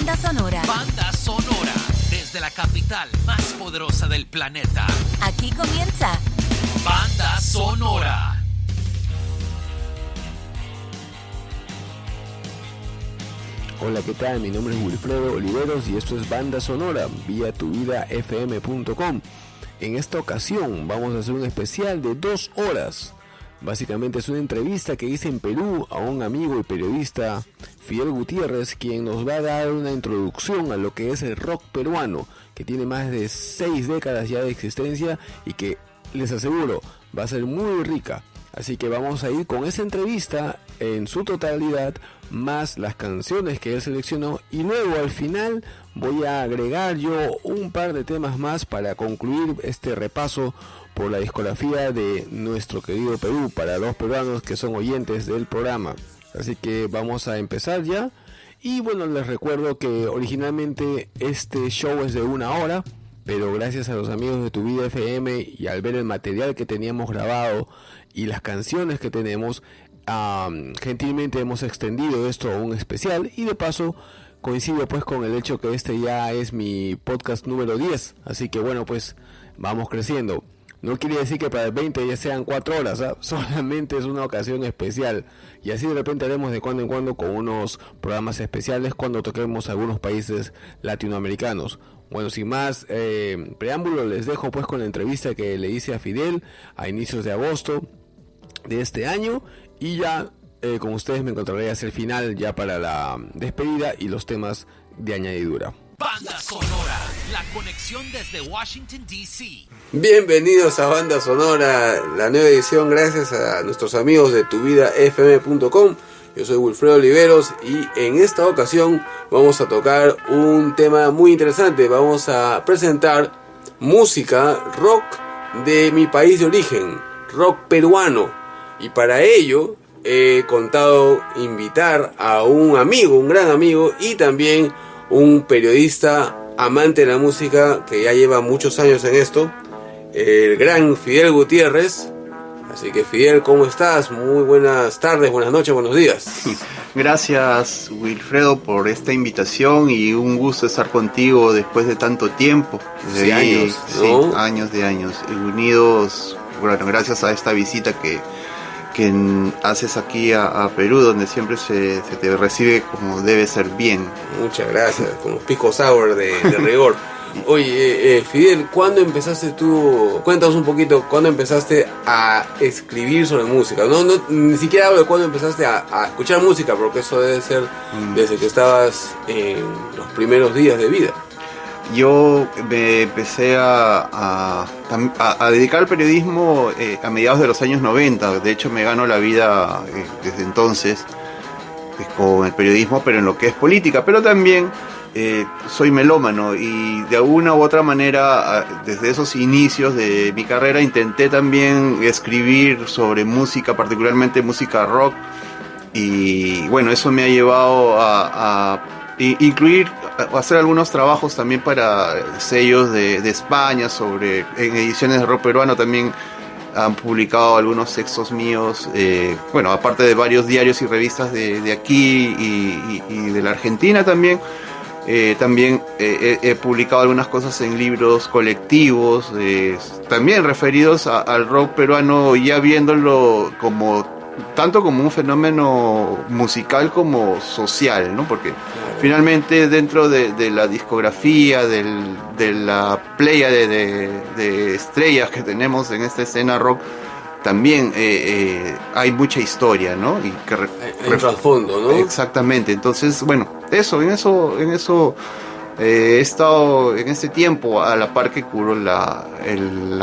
Banda sonora. Banda sonora. Desde la capital más poderosa del planeta. Aquí comienza Banda sonora. Hola, ¿qué tal? Mi nombre es Wilfredo Oliveros y esto es Banda Sonora, vía tuvidafm.com. En esta ocasión vamos a hacer un especial de 2 horas. Básicamente es una entrevista que hice en Perú a un amigo y periodista, Fidel Gutiérrez, quien nos va a dar una introducción a lo que es el rock peruano, que tiene más de 6 décadas ya de existencia y que, les aseguro, va a ser muy rica. Así que vamos a ir con esa entrevista en su totalidad, más las canciones que él seleccionó, y luego al final voy a agregar yo un par de temas más para concluir este repaso por la discografía de nuestro querido Perú, para los peruanos que son oyentes del programa. Así que vamos a empezar ya. Y bueno, les recuerdo que originalmente este show es de 1 hora, pero gracias a los amigos de Tu Vida FM y al ver el material que teníamos grabado y las canciones que tenemos, gentilmente hemos extendido esto a un especial, y de paso coincide pues con el hecho que este ya es mi podcast número 10, así que bueno, pues vamos creciendo. No quiere decir que para el 20 ya sean 4 horas, ¿eh? Solamente es una ocasión especial, y así de repente haremos de cuando en cuando con unos programas especiales cuando toquemos algunos países latinoamericanos. Bueno, sin más preámbulo, les dejo pues con la entrevista que le hice a Fidel a inicios de agosto de este año, y ya con ustedes me encontraré hacia el final ya para la despedida y los temas de añadidura. Banda sonora, la conexión desde Washington, D.C. Bienvenidos a Banda Sonora, la nueva edición, gracias a nuestros amigos de tuvidafm.com. Yo soy Wilfredo Oliveros y en esta ocasión vamos a tocar un tema muy interesante. Vamos a presentar música rock de mi país de origen, rock peruano. Y para ello he contado invitar a un amigo, un gran amigo, y también un periodista amante de la música que ya lleva muchos años en esto, el gran Fidel Gutiérrez. Así que Fidel, ¿cómo estás? Muy buenas tardes, buenas noches, buenos días. Gracias, Wilfredo, por esta invitación, y un gusto estar contigo después de tanto tiempo. Sí, años, ¿no? Sí, años, unidos, bueno, gracias a esta visita que haces aquí a Perú, donde siempre se te recibe como debe ser bien. Muchas gracias, con los picos sour de rigor. Oye, Fidel, ¿cuándo empezaste tú? Cuéntanos un poquito, ¿cuándo empezaste a escribir sobre música? No, ni siquiera hablo de cuándo empezaste a escuchar música, porque eso debe ser desde que estabas en los primeros días de vida. Yo me empecé a dedicar al periodismo a mediados de los años 90. De hecho, me gano la vida desde entonces con el periodismo, pero en lo que es política. Pero también soy melómano, y de alguna u otra manera, desde esos inicios de mi carrera, intenté también escribir sobre música, particularmente música rock. Y bueno, eso me ha llevado a hacer algunos trabajos también para sellos de España, en ediciones de rock peruano. También han publicado algunos textos míos, bueno, aparte de varios diarios y revistas de aquí y de la Argentina también. También he publicado algunas cosas en libros colectivos, también referidos al rock peruano, ya viéndolo tanto como un fenómeno musical como social, ¿no? Porque finalmente dentro de la discografía, de la playa de estrellas que tenemos en esta escena rock, también hay mucha historia, ¿no? Y el trasfondo, ¿no? Exactamente. Entonces, bueno, en eso he estado en este tiempo a la par que cubro la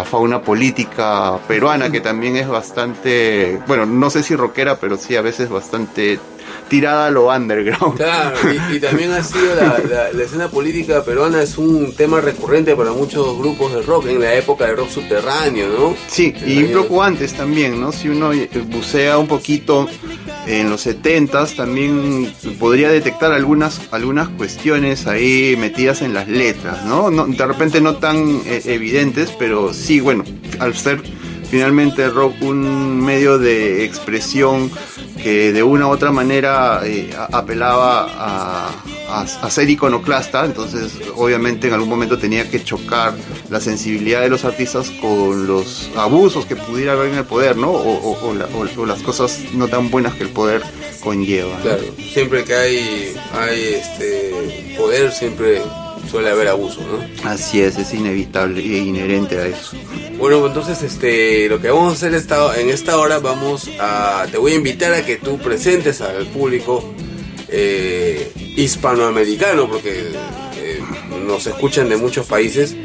fauna política peruana, que también es bastante, bueno, no sé si rockera, pero sí a veces bastante tirada a lo underground. Claro, y también ha sido la escena política peruana es un tema recurrente para muchos grupos de rock en la época del rock subterráneo, ¿no? Sí, y un poco antes también, ¿no? Si uno bucea un poquito en los 70s, también podría detectar algunas cuestiones ahí metidas en las letras, ¿no? De repente no tan evidentes, pero sí, bueno, al ser finalmente el rock un medio de expresión que de una u otra manera apelaba a ser iconoclasta. Entonces obviamente en algún momento tenía que chocar la sensibilidad de los artistas con los abusos que pudiera haber en el poder, ¿no? O las cosas no tan buenas que el poder conlleva, ¿no? Claro, siempre que hay poder siempre suele haber abuso, ¿no? Así es inevitable e inherente a eso. Bueno, entonces lo que vamos a hacer en esta hora, te voy a invitar a que tú presentes al público hispanoamericano, porque nos escuchan de muchos países,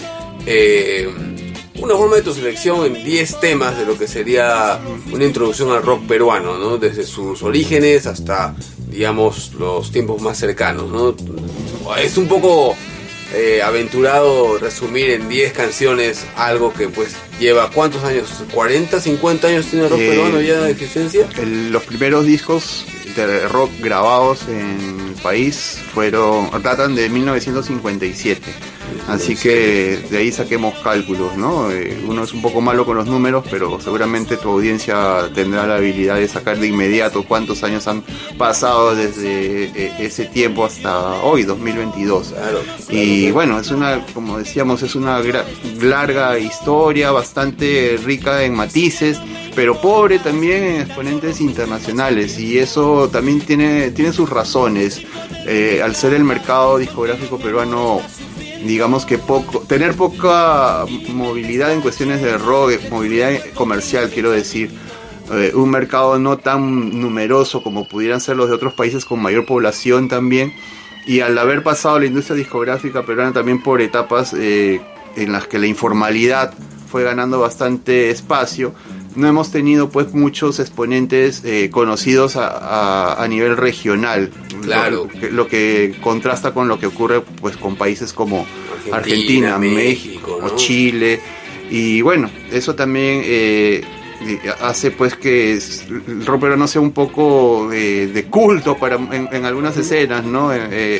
una forma de tu selección en 10 temas de lo que sería una introducción al rock peruano, ¿no? Desde sus orígenes hasta, digamos, los tiempos más cercanos, ¿no? Es un poco aventurado resumir en 10 canciones algo que pues lleva ¿cuántos años? ¿40, 50 años tiene el rock peruano ya de existencia? Los primeros discos de rock grabados en el país datan de 1957. Así que de ahí saquemos cálculos, ¿no? Uno es un poco malo con los números, pero seguramente tu audiencia tendrá la habilidad de sacar de inmediato cuántos años han pasado desde ese tiempo hasta hoy, 2022. Claro. Y bueno, como decíamos, es una larga historia, bastante rica en matices, pero pobre también en exponentes internacionales, y eso también tiene sus razones. Al ser el mercado discográfico peruano, digamos que tener poca movilidad en cuestiones de rock, movilidad comercial, quiero decir, un mercado no tan numeroso como pudieran ser los de otros países con mayor población también, y al haber pasado la industria discográfica peruana también por etapas en las que la informalidad fue ganando bastante espacio, no hemos tenido pues muchos exponentes conocidos a nivel regional. Claro. Lo que contrasta con lo que ocurre pues con países como Argentina, México, ¿no? O Chile. Y bueno, eso también hace pues que el rock peruano sea un poco de culto en algunas escenas, ¿no?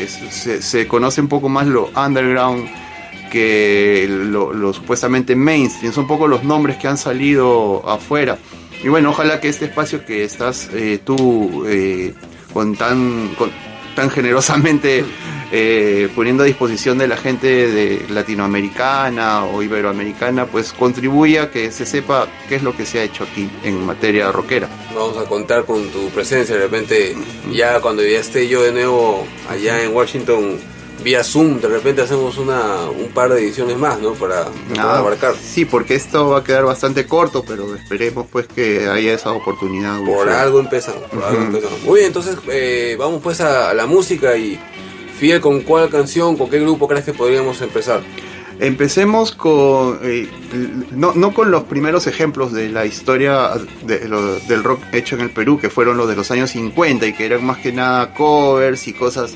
Se conoce un poco más lo underground que lo supuestamente mainstream. Son un poco los nombres que han salido afuera. Y bueno, ojalá que este espacio que estás tú con tan generosamente poniendo a disposición de la gente de latinoamericana o iberoamericana, pues contribuya a que se sepa qué es lo que se ha hecho aquí en materia rockera. Vamos a contar con tu presencia de repente, ya cuando ya esté yo de nuevo allá en Washington vía Zoom, de repente hacemos un par de ediciones más, ¿no? Para abarcar. Sí, porque esto va a quedar bastante corto, pero esperemos pues que haya esa oportunidad. Por algo empezamos. Muy bien, entonces vamos pues a la música. Y Fidel, ¿con cuál canción, con qué grupo crees que podríamos empezar? Empecemos con no con los primeros ejemplos de la historia del rock hecho en el Perú, que fueron los de los años 50 y que eran más que nada covers y cosas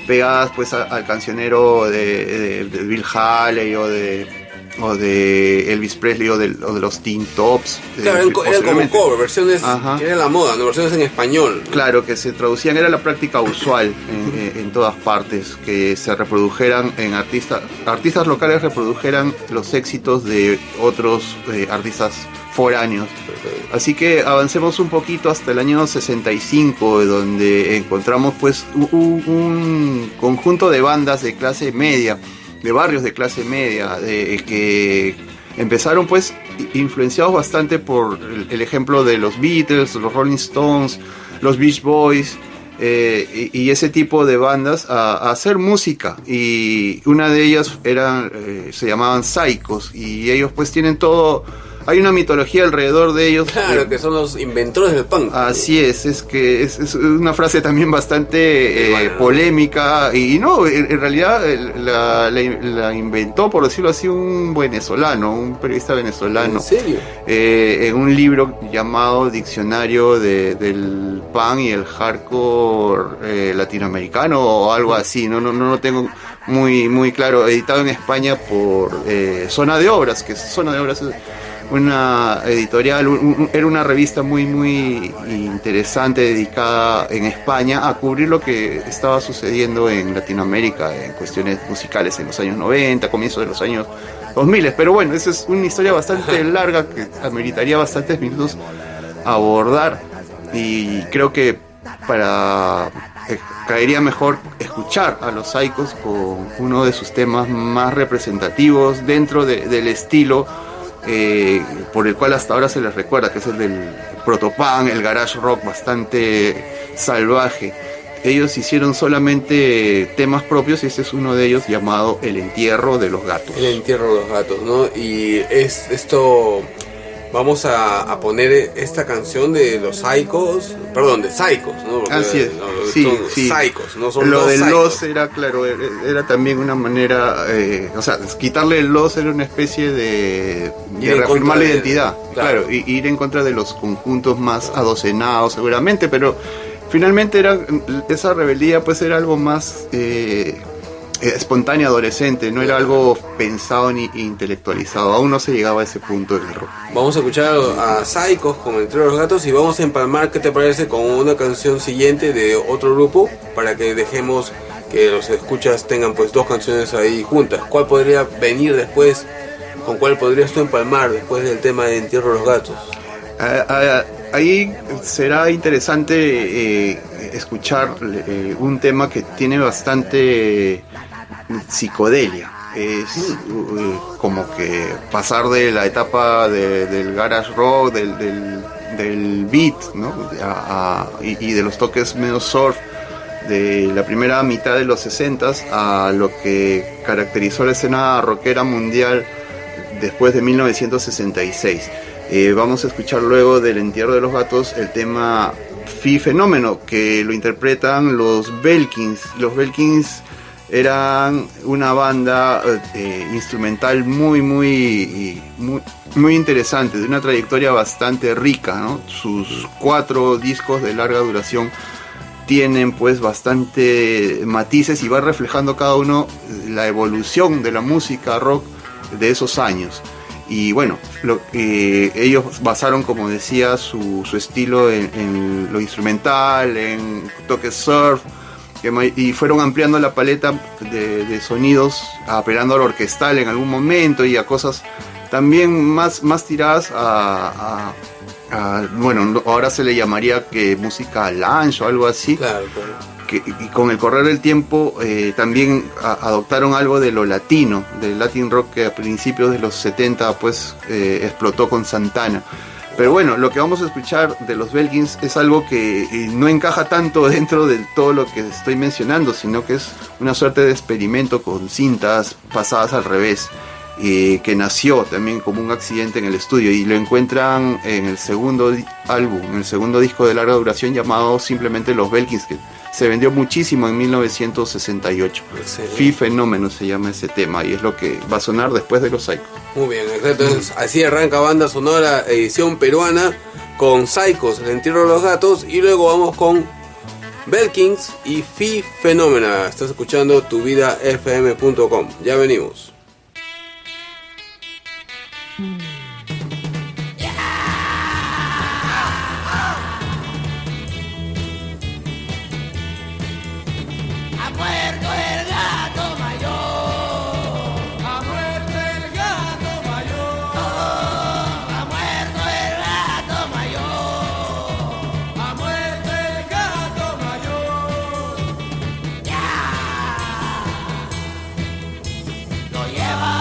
pegadas pues al cancionero de Bill Haley o de Elvis Presley o de los Teen Tops. Claro, eran como cover, versiones que era la moda, ¿no? Versiones en español. Claro, que se traducían, era la práctica usual en todas partes, que se reprodujeran en artistas locales reprodujeran los éxitos de otros artistas foráneos. Así que avancemos un poquito hasta el año 65, donde encontramos pues un conjunto de bandas de clase media, de barrios de clase media, que empezaron pues influenciados bastante por el ejemplo de los Beatles, los Rolling Stones, los Beach Boys, y ese tipo de bandas a hacer música. Y una de ellas se llamaban Psychos, y ellos pues tienen todo. Hay una mitología alrededor de ellos. Claro, que son los inventores del punk. Así es que es una frase también bastante polémica. Y no, en realidad la inventó, por decirlo así, un venezolano, un periodista venezolano. ¿En serio? En un libro llamado Diccionario del Punk y el Hardcore latinoamericano o algo así. No lo tengo muy claro. Editado en España por Zona de Obras, que Zona de Obras es una editorial, era una revista muy interesante dedicada en España a cubrir lo que estaba sucediendo en Latinoamérica en cuestiones musicales en los años 90, comienzos de los años 2000. Pero bueno, esa es una historia bastante larga que ameritaría bastantes minutos abordar. y creo que para caería mejor escuchar a los Psychos con uno de sus temas más representativos dentro del estilo por el cual hasta ahora se les recuerda, que es el del protopunk, el garage rock bastante salvaje. Ellos hicieron solamente temas propios y este es uno de ellos llamado El Entierro de los Gatos. El Entierro de los Gatos, ¿no? Y esto... Vamos a poner esta canción de los Psychos, perdón, de Psychos, ¿no? Porque así es, sí, son sí. Psychos, no son lo los del Psychos. los era, claro, era también una manera, o sea, quitarle el los era una especie de reafirmar la identidad, claro, y ir en contra de los conjuntos más adocenados seguramente, pero finalmente era esa rebeldía pues era algo más espontáneo, adolescente, no era algo pensado ni intelectualizado, aún no se llegaba a ese punto del rock. Vamos a escuchar a Psychos con El Entierro de los Gatos y vamos a empalmar, ¿qué te parece?, con una canción siguiente de otro grupo, para que dejemos que los escuchas tengan pues dos canciones ahí juntas. ¿Cuál podría venir después? ¿Con cuál podrías tú empalmar después del tema de Entierro de los Gatos? Ahí será interesante escuchar un tema que tiene bastante psicodelia. Es como que pasar de la etapa del garage rock, del beat, ¿no? Y de los toques menos surf de la primera mitad de los 60s a lo que caracterizó la escena rockera mundial después de 1966. Vamos a escuchar luego del Entierro de los Gatos el tema Fi Fenómeno, que lo interpretan los Belkins. Los Belkins eran una banda instrumental muy interesante, de una trayectoria bastante rica, ¿no? Sus 4 discos de larga duración tienen pues bastante matices y va reflejando cada uno la evolución de la música rock de esos años. Y bueno, ellos basaron, como decía, su estilo en lo instrumental, en toques surf, y fueron ampliando la paleta de sonidos, apelando al orquestal en algún momento y a cosas también más tiradas bueno, ahora se le llamaría que música lounge o algo así. Claro. Y con el correr del tiempo también adoptaron algo de lo latino, del Latin rock que a principios de los 70 pues explotó con Santana. Pero bueno, lo que vamos a escuchar de los Belkins es algo que no encaja tanto dentro de todo lo que estoy mencionando, sino que es una suerte de experimento con cintas pasadas al revés, que nació también como un accidente en el estudio, y lo encuentran en el segundo álbum, en el segundo disco de larga duración llamado simplemente Los Belkins, que se vendió muchísimo en 1968. Excelente. Fi Fenómeno se llama ese tema y es lo que va a sonar después de los Psychos. Muy bien, entonces así arranca Banda Sonora edición peruana con Psychos, El Entierro de los Gatos, y luego vamos con Belkins y Fi Fenómena. Estás escuchando tuvidafm.com. Ya venimos. Lo lleva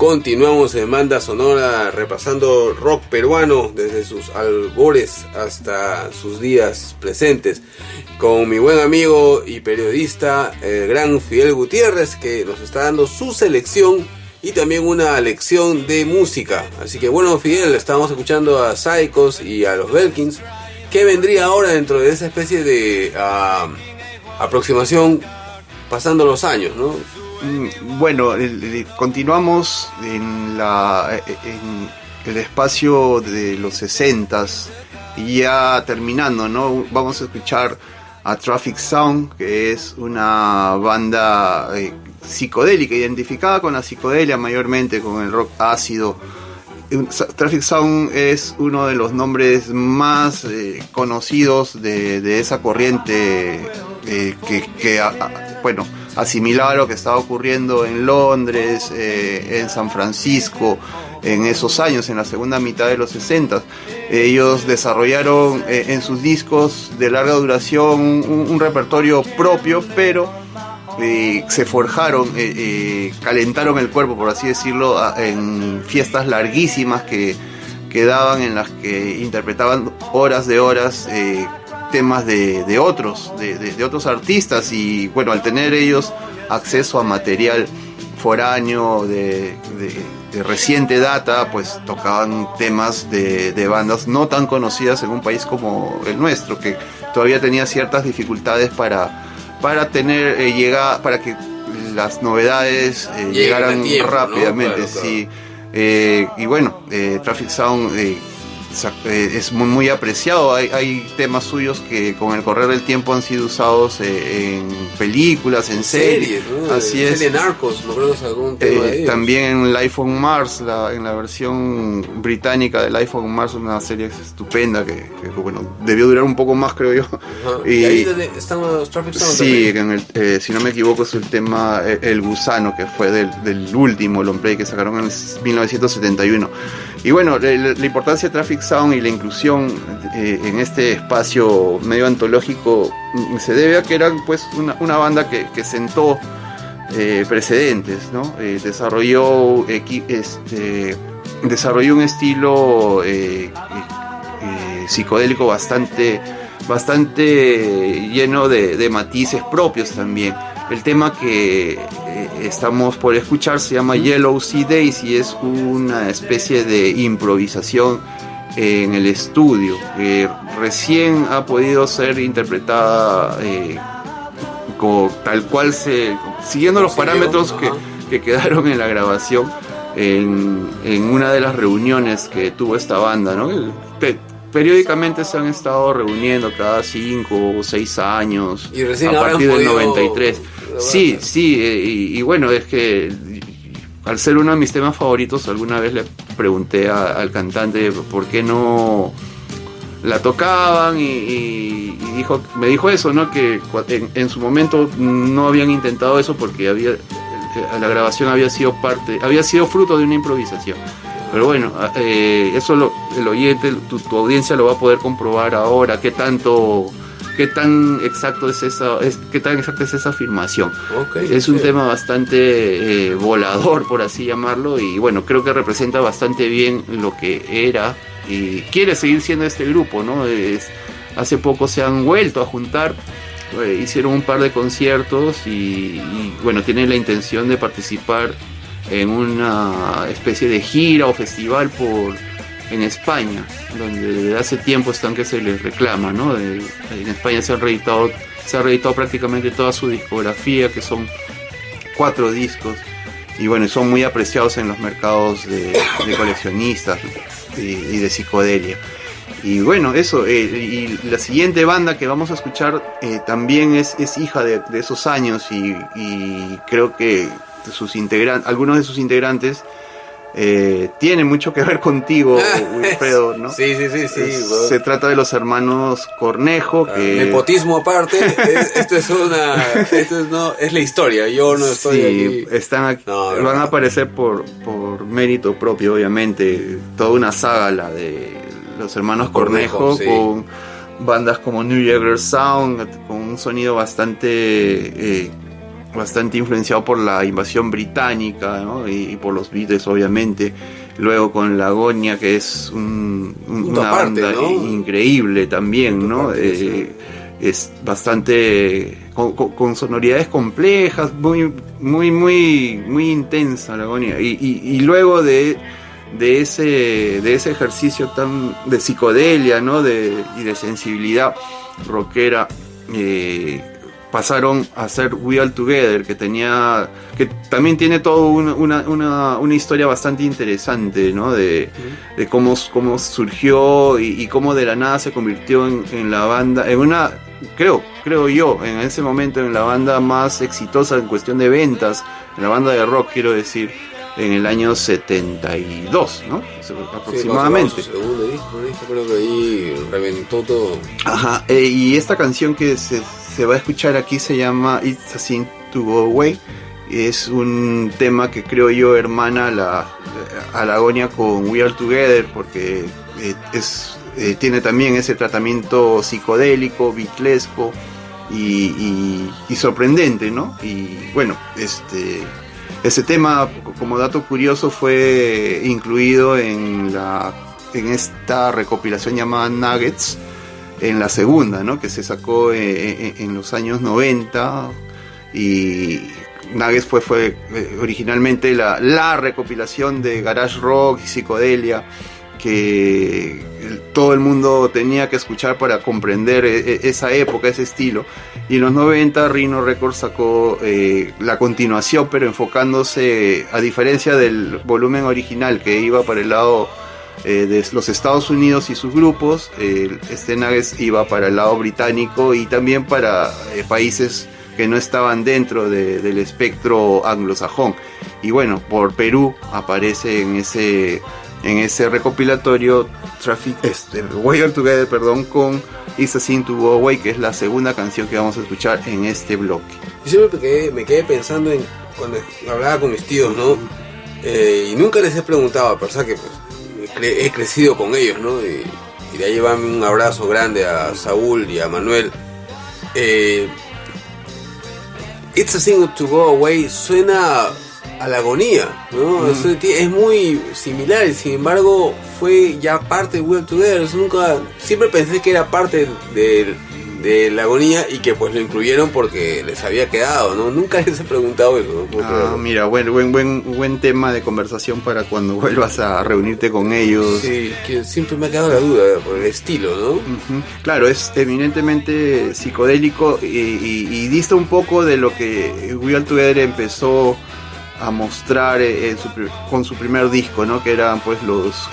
Continuamos en Banda Sonora repasando rock peruano desde sus albores hasta sus días presentes, con mi buen amigo y periodista, el gran Fidel Gutiérrez, que nos está dando su selección y también una lección de música. Así que bueno, Fidel, estamos escuchando a Psychos y a los Belkins. ¿Qué vendría ahora dentro de esa especie de aproximación pasando los años, no? Bueno, continuamos en el espacio de los 60s y ya terminando, ¿no? Vamos a escuchar a Traffic Sound, que es una banda psicodélica, identificada con la psicodelia mayormente, con el rock ácido. Traffic Sound es uno de los nombres más conocidos de esa corriente bueno, asimilaba lo que estaba ocurriendo en Londres, en San Francisco, en esos años, en la segunda mitad de los 60. Ellos desarrollaron en sus discos de larga duración un repertorio propio, pero se forjaron, calentaron el cuerpo, por así decirlo, en fiestas larguísimas que daban, en las que interpretaban horas de horas temas de otros artistas. Y bueno, al tener ellos acceso a material foráneo de reciente data, pues tocaban temas de bandas no tan conocidas en un país como el nuestro, que todavía tenía ciertas dificultades para tener para que las novedades llegaran tiempo, rápidamente, ¿no? Claro, sí. Y bueno, Traffic Sound es muy apreciado. Hay temas suyos que con el correr del tiempo han sido usados en películas, en series, ¿no? Así es. Serie Narcos, me acuerdo de algún tema de ellos. También en Life on Mars, en la versión británica de Life on Mars, una serie estupenda que bueno, debió durar un poco más, creo yo. Y ahí están los Traffic Sound. Sí, si no me equivoco, es el tema El Gusano, que fue del último long play que sacaron en 1971. Y bueno, la importancia de Traffic Sound y la inclusión en este espacio medio antológico se debe a que eran pues una banda que sentó precedentes, ¿no? Desarrolló un estilo psicodélico bastante lleno de matices propios también. El tema que estamos por escuchar se llama Yellow Sea Days y es una especie de improvisación en el estudio. Recién ha podido ser interpretada tal cual, siguiendo los parámetros que quedaron en la grabación en una de las reuniones que tuvo esta banda, ¿no? Periódicamente se han estado reuniendo cada 5 o 6 años, y recién a partir del 93. Sí, y bueno, es que al ser uno de mis temas favoritos, alguna vez le pregunté al cantante por qué no la tocaban y me dijo eso, ¿no? Que en su momento no habían intentado eso porque la grabación había sido fruto de una improvisación. Pero bueno, eso el oyente, tu audiencia lo va a poder comprobar ahora, qué tan exacta es esa afirmación. Okay, es un tema bastante volador, por así llamarlo, y bueno, creo que representa bastante bien lo que era y quiere seguir siendo este grupo, ¿no? Hace poco se han vuelto a juntar, hicieron un par de conciertos y bueno, tienen la intención de participar en una especie de gira o festival en España, donde desde hace tiempo están que se les reclama, ¿no? En España se ha reeditado prácticamente toda su discografía, que son 4 discos, y bueno, son muy apreciados en los mercados de coleccionistas y de psicodelia. Y bueno, eso, y la siguiente banda que vamos a escuchar también es hija de esos años, y creo que algunos de sus integrantes tienen mucho que ver contigo, Wilfredo, ¿no? Sí. Se trata de los hermanos Cornejo. Nepotismo aparte, esto es la historia. Yo no estoy aquí. Están aquí, van a aparecer por mérito propio, obviamente. Toda una saga, la de los hermanos Cornejo, sí, con bandas como New Yeager Sound, con un sonido bastante bastante influenciado por la invasión británica, ¿no? Y por los Beatles, obviamente. Luego con La Agonia, que es una aparte, banda, ¿no? Increíble también, ¿no? Aparte, sí. Es bastante con sonoridades complejas, muy intensa La Agonia. Y luego de ese ejercicio tan de psicodelia, ¿no? Y de sensibilidad rockera, pasaron a hacer We All Together, que también tiene todo una historia bastante interesante, ¿no? De cómo surgió y cómo de la nada se convirtió en la banda, en una, creo yo, en ese momento en la banda más exitosa en cuestión de ventas, en la banda de rock, quiero decir, en el año 72, ¿no? Aproximadamente. Sí, segundo disco, creo que ahí reventó todo. Ajá, y esta canción que se va a escuchar aquí se llama It's a Sin to Go Away. Es un tema que creo yo hermana a la Agonia con We Are Together, porque tiene también ese tratamiento psicodélico, beatlesco y sorprendente, ¿no? Y bueno, ese tema, como dato curioso, fue incluido en esta recopilación llamada Nuggets, en la segunda, ¿no? Que se sacó en los años 90, y Nuggets fue originalmente la recopilación de garage rock y psicodelia que todo el mundo tenía que escuchar para comprender esa época, ese estilo. Y en los 90 Rhino Records sacó la continuación, pero enfocándose, a diferencia del volumen original que iba para el lado de los Estados Unidos y sus grupos, Nuggets iba para el lado británico y también para países que no estaban dentro del espectro anglosajón. Y bueno, por Perú aparece en ese recopilatorio We Are Together, con It's a Sin to Go Away, que es la segunda canción que vamos a escuchar en este bloque. Yo siempre me quedé pensando en cuando hablaba con mis tíos, ¿no? Y nunca les he preguntado, a pesar que pues, he crecido con ellos, ¿no? Y de ahí va un abrazo grande a Saúl y a Manuel. It's a Sin to Go Away suena a La Agonía, ¿no? Es muy similar, y sin embargo fue ya parte de We Are Together. Siempre pensé que era parte de La Agonía y que pues lo incluyeron porque les había quedado, ¿no? Nunca les he preguntado eso, ¿no? Mira, buen tema de conversación para cuando vuelvas a reunirte con ellos. Sí, que siempre me ha quedado la duda por el estilo, ¿no? Claro, es eminentemente psicodélico y dista un poco de lo que We All Together empezó a mostrar con su primer disco, ¿no? Que eran pues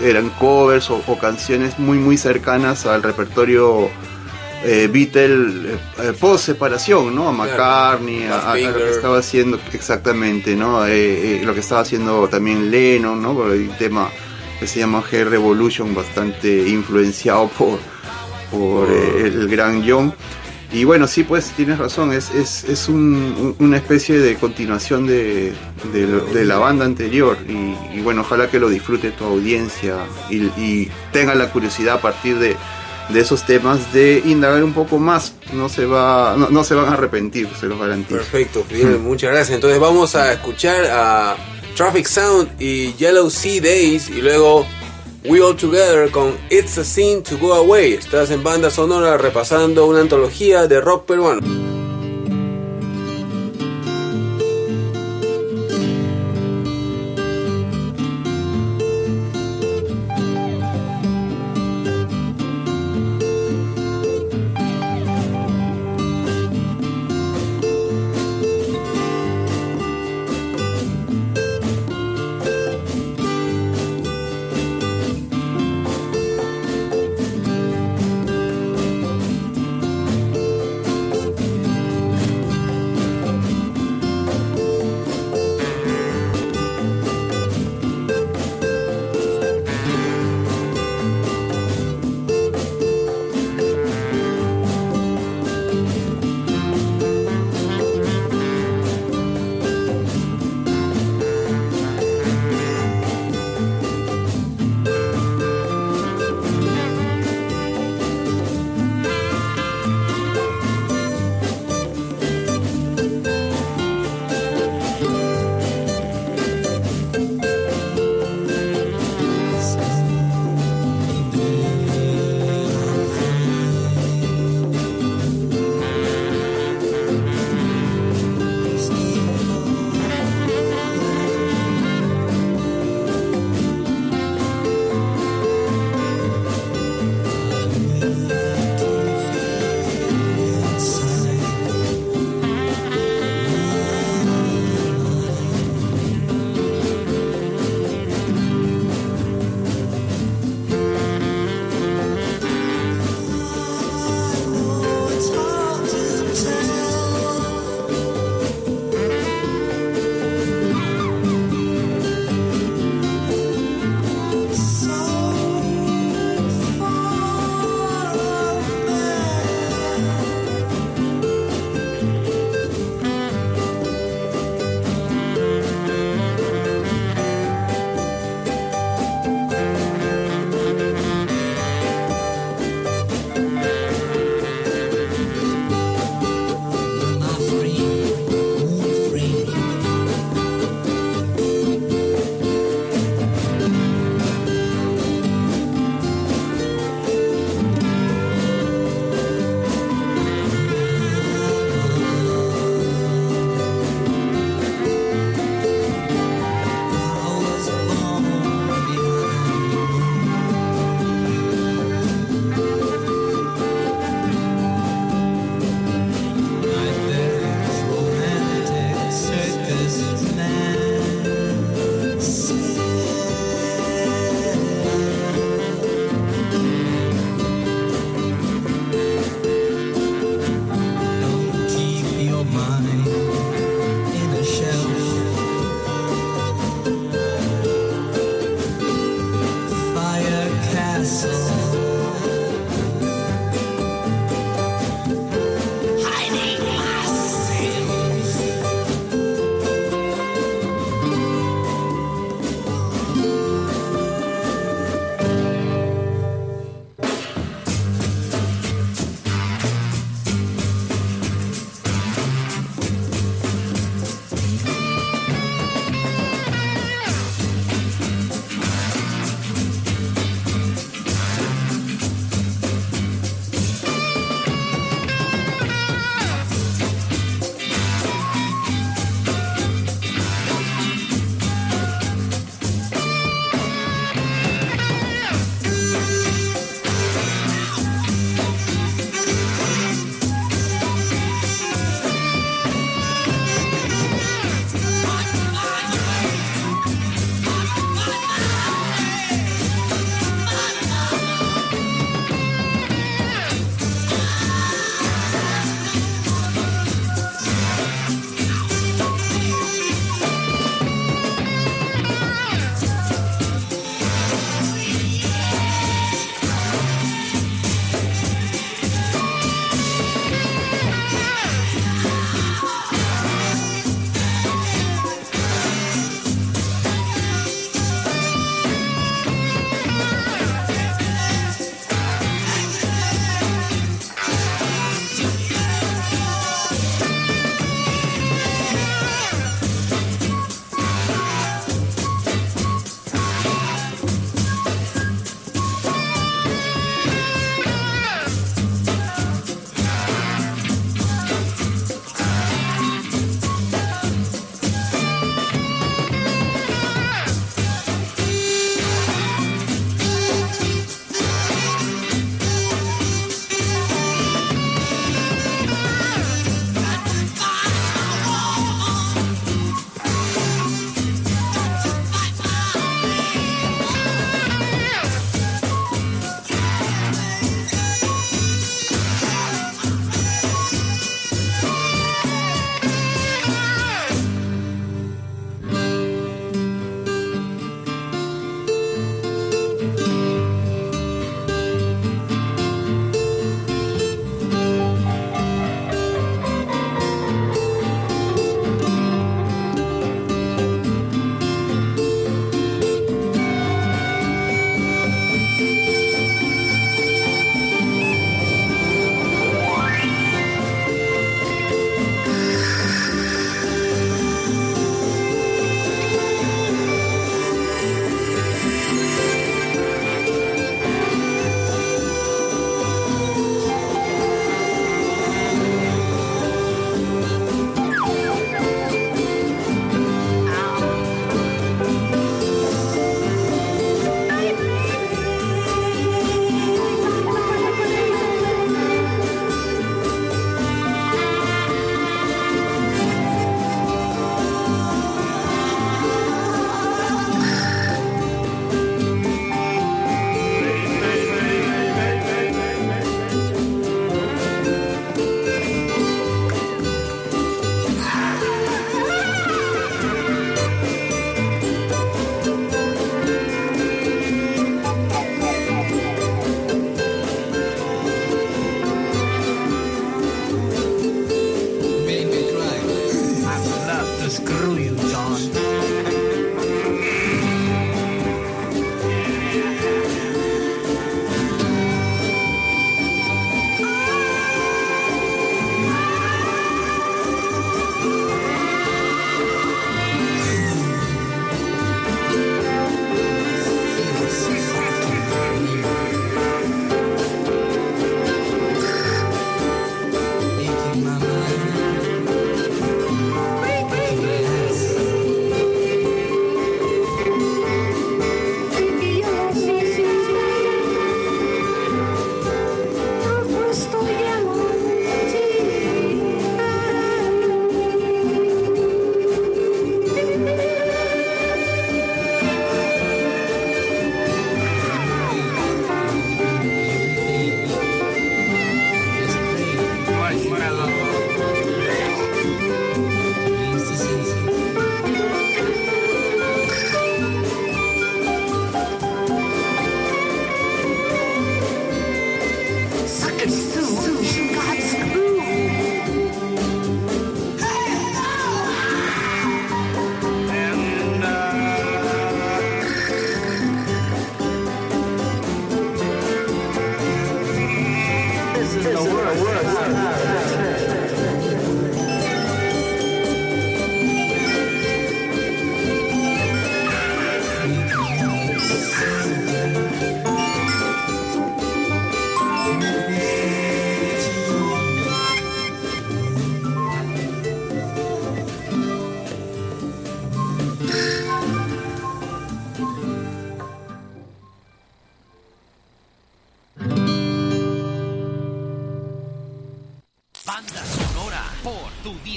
eran covers o canciones muy cercanas al repertorio Beatle post separación, ¿no? A McCartney, a lo que estaba haciendo exactamente, ¿no? Lo que estaba haciendo también Lennon, ¿no? Por el tema que se llama Hey Revolution, bastante influenciado por el gran John. Y bueno, sí, pues tienes razón, es una especie de continuación de la banda anterior, y bueno, ojalá que lo disfrute tu audiencia y tenga la curiosidad a partir de esos temas de indagar un poco más. No se van a arrepentir, se los garantizo. Perfecto, Fidel, muchas gracias. Entonces vamos a escuchar a Traffic Sound y Yellow Sea Days, y luego We All Together con It's a Sin to Go Away. Estás en Banda Sonora repasando una antología de rock peruano.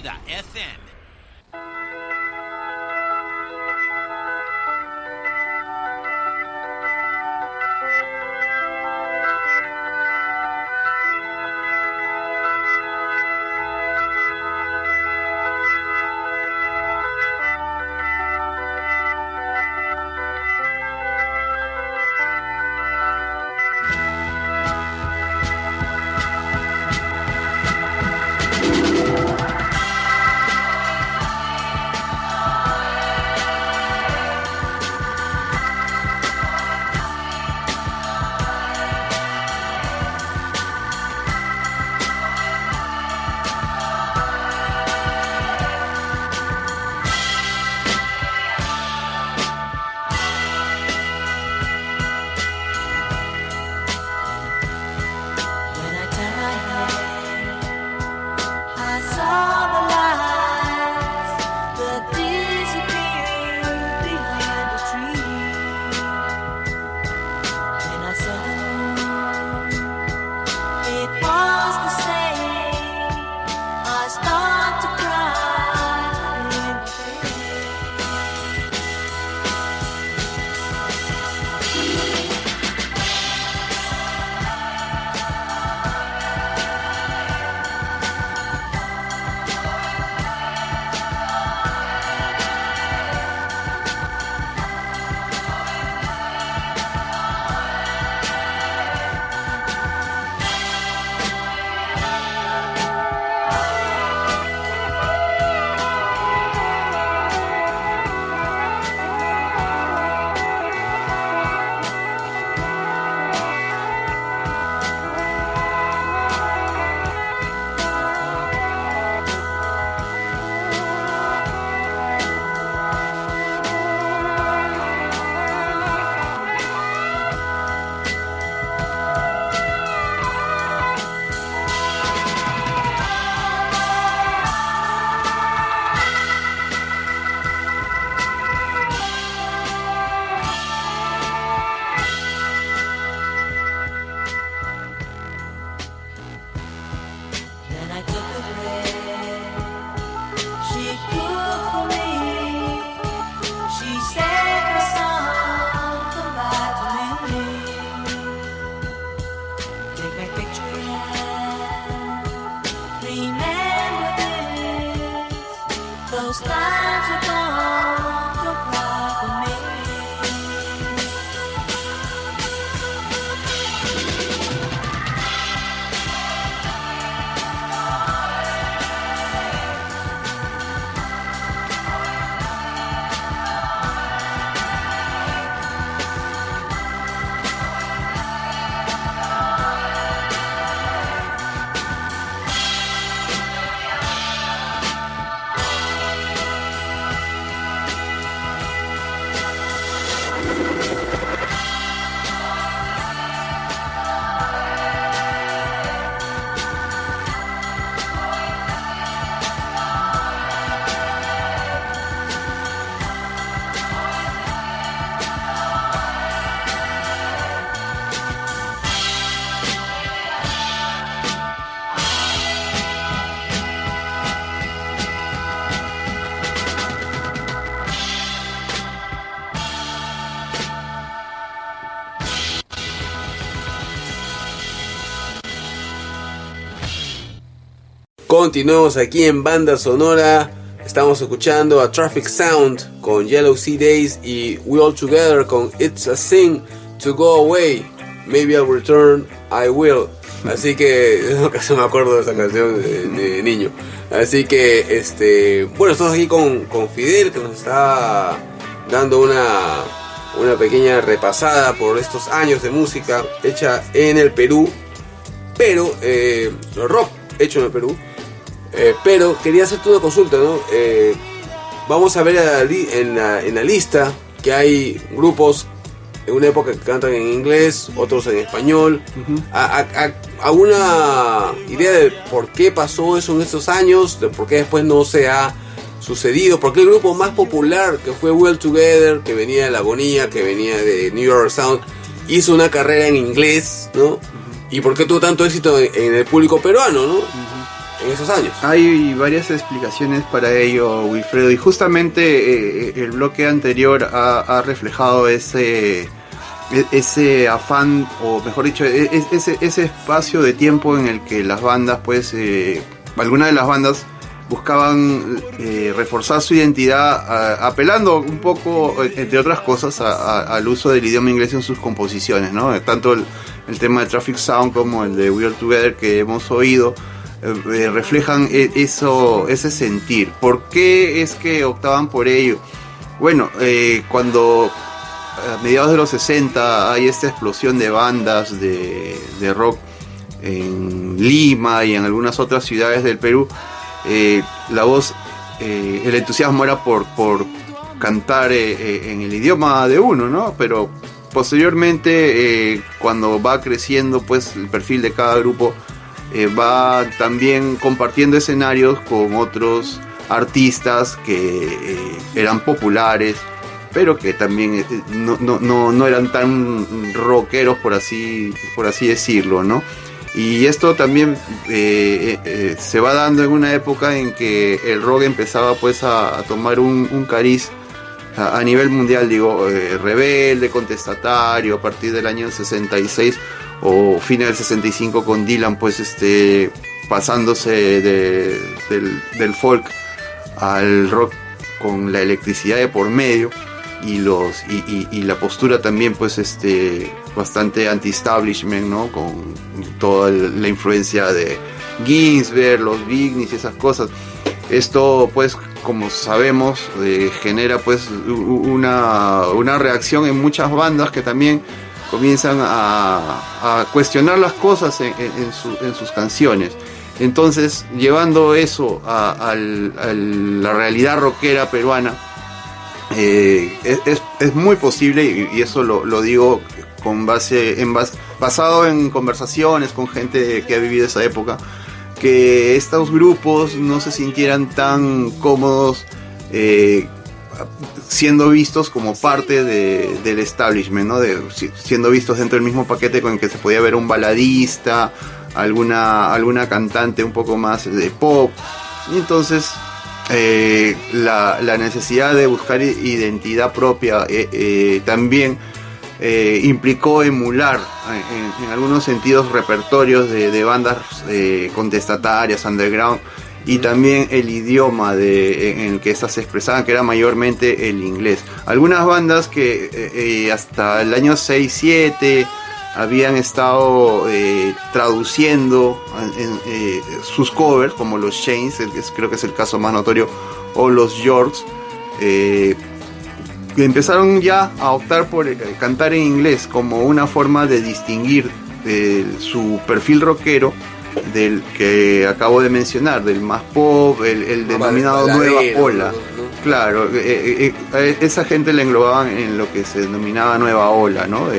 Vida FM. Continuamos aquí en Banda Sonora. Estamos escuchando a Traffic Sound con Yellow Sea Days y We All Together con It's a Sin to Go Away. Maybe I'll Return, I Will. Así que es lo que se me acuerdo de esa canción de niño. Así que bueno, estamos aquí con Fidel, que nos está dando una pequeña repasada por estos años de música hecha en el Perú, pero rock hecho en el Perú. Pero quería hacerte una consulta, ¿no? Vamos a ver en la lista que hay grupos en una época que cantan en inglés, otros en español. ¿Alguna idea de por qué pasó eso en estos años? ¿De por qué después no se ha sucedido? ¿Por qué el grupo más popular, que fue We All Together, que venía de La Agonía, que venía de New York Sound, hizo una carrera en inglés, ¿no? ¿Y por qué tuvo tanto éxito en el público peruano, ¿no? en esos años. Hay varias explicaciones para ello, Wilfredo, y justamente el bloque anterior ha reflejado ese afán, o mejor dicho, ese espacio de tiempo en el que las bandas, pues, algunas de las bandas buscaban reforzar su identidad, apelando un poco, entre otras cosas, al uso del idioma inglés en sus composiciones, ¿no? Tanto el tema de Traffic Sound como el de We Are Together que hemos oído reflejan ese sentir. ¿Por qué es que optaban por ello? Bueno, cuando a mediados de los 60 hay esta explosión de bandas de rock Lima y en algunas otras ciudades del Perú, la voz, el entusiasmo era por cantar en el idioma de uno, ¿no? Pero posteriormente, cuando va creciendo pues el perfil de cada grupo, va también compartiendo escenarios con otros artistas que eran populares, pero que también no eran tan rockeros, por así decirlo, ¿no? Y esto también se va dando en una época en que el rock empezaba pues a tomar un cariz a nivel mundial, digo, rebelde, contestatario, a partir del año 66 o fines del 65 con Dylan, pues pasándose del folk al rock con la electricidad de por medio y la postura también pues bastante anti-establishment, ¿no? Con toda la influencia de Ginsberg, los Beatniks y esas cosas. Esto pues, como sabemos, genera pues una reacción en muchas bandas que también comienzan a cuestionar las cosas en sus canciones. Entonces, llevando eso a la realidad rockera peruana, es muy posible, y eso lo digo basado en conversaciones con gente que ha vivido esa época, que estos grupos no se sintieran tan cómodos siendo vistos como parte del establishment, ¿no? Siendo vistos dentro del mismo paquete con el que se podía ver un baladista, alguna cantante un poco más de pop. Y entonces la necesidad de buscar identidad propia también implicó emular en algunos sentidos repertorios de bandas contestatarias, underground, y también el idioma en el que estas se expresaban, que era mayormente el inglés. Algunas bandas que hasta el año 6-7 habían estado traduciendo sus covers, como los Chains, creo que es el caso más notorio, o los Yorks, empezaron ya a optar por cantar en inglés como una forma de distinguir su perfil rockero del que acabo de mencionar, del más pop, el denominado nueva ola. ¿No? Claro, esa gente la englobaban en lo que se denominaba nueva ola, ¿no?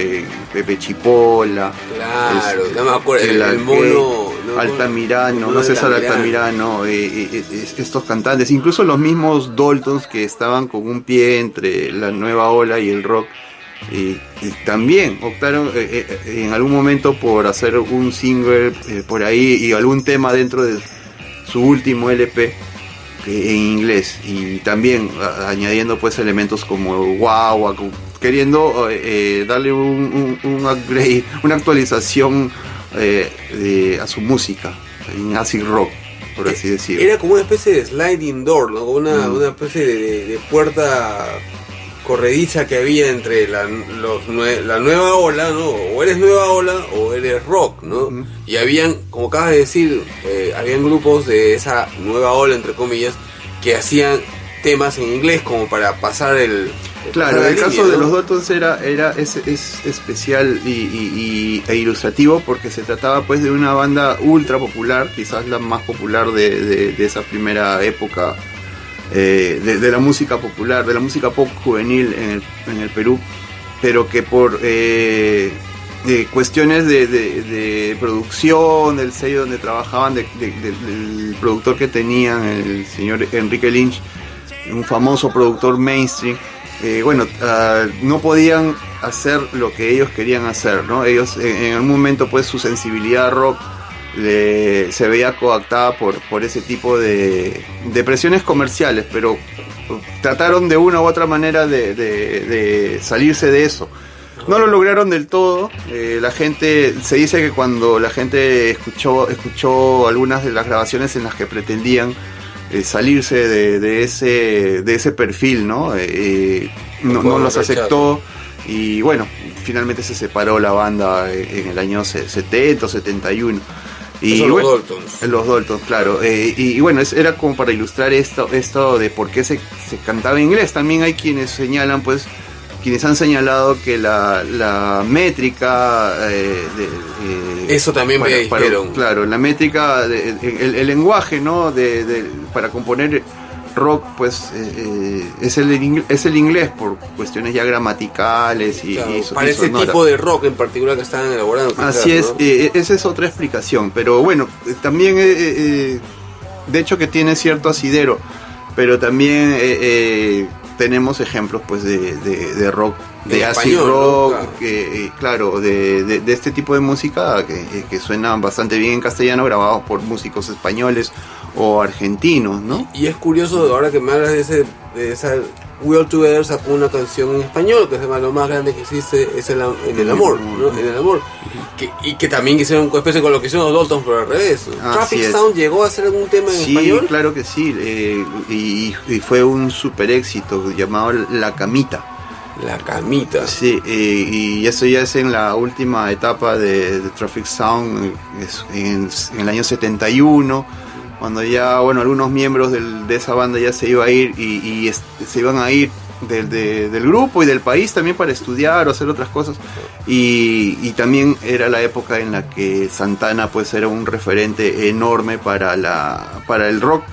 Pepe Chipola, claro, no me acuerdo, el mono, Altamirano, no César Altamirano, estos cantantes, incluso los mismos Daltons, que estaban con un pie entre la nueva ola y el rock, y también optaron en algún momento por hacer un single por ahí y algún tema dentro de su último LP en inglés, y también añadiendo pues elementos como guagua, queriendo darle un upgrade, una actualización a su música en acid rock, por así decirlo. Era como una especie de sliding door, ¿no? Una especie de puerta corrediza que había entre la nueva ola, ¿no? O eres nueva ola o eres rock, ¿no? Uh-huh. Y habían, como acabas de decir, habían grupos de esa nueva ola, entre comillas, que hacían temas en inglés como para pasar Claro, el caso de los Daltons es especial e ilustrativo, porque se trataba pues de una banda ultra popular, quizás la más popular de esa primera época de la música popular, de la música pop juvenil en el Perú, pero que por cuestiones de producción, del sello donde trabajaban, del productor que tenían, el señor Enrique Lynch, un famoso productor mainstream, no podían hacer lo que ellos querían hacer, ¿no? Ellos en algún momento pues su sensibilidad rock se veía coactada por ese tipo de presiones comerciales, pero trataron de una u otra manera de salirse de eso. No lo lograron del todo. La gente, se dice que cuando la gente escuchó algunas de las grabaciones en las que pretendían salirse de ese perfil, ¿no? No los aceptó, y bueno, finalmente se separó la banda en el año 70 o 71. Y son bueno, los Daltons. Los Daltons, claro. Y bueno, era como para ilustrar esto de por qué se cantaba en inglés. También hay quienes han señalado que la métrica eso también me dijeron. Claro, la métrica, el lenguaje, ¿no? Para componer rock, pues es el inglés por cuestiones ya gramaticales y, claro, y para ese sonoras. Tipo de rock en particular que estaban elaborando. Así es, ¿no? Esa es otra explicación, pero bueno, también de hecho que tiene cierto asidero, pero también tenemos ejemplos pues de rock, de acid español, rock, ¿no? claro, de este tipo de música que suenan bastante bien en castellano, grabados por músicos españoles o argentinos, ¿no? Y es curioso, ahora que me hablas de esa We All Together, sacó una canción en español que se llama Lo más grande que existe es en el amor, ¿no? En el amor. Y que también hicieron una especie con lo que hicieron los Daltons, pero al revés. Traffic Sound llegó a hacer algún tema en español. Sí, claro que sí, y fue un super éxito llamado La Camita. La Camita. Sí, y eso ya es en la última etapa de Traffic Sound, en el año 71, cuando ya, bueno, algunos miembros de esa banda ya se iba a ir y se iban a ir del grupo y del país también para estudiar o hacer otras cosas, y también era la época en la que Santana pues era un referente enorme para el rock,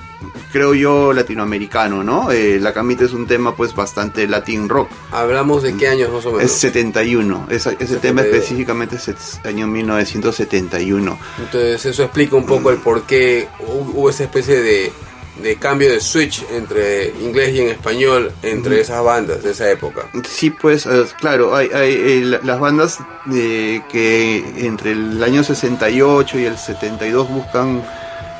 creo yo, latinoamericano, ¿no? La Camita es un tema pues bastante Latin rock. ¿Hablamos de qué años más o menos? Es 71, ese tema específicamente es año 1971. Entonces eso explica un poco el por qué hubo esa especie de cambio de switch entre inglés y en español entre esas bandas de esa época. Sí, pues claro, hay las bandas que entre el año 68 y el 72 buscan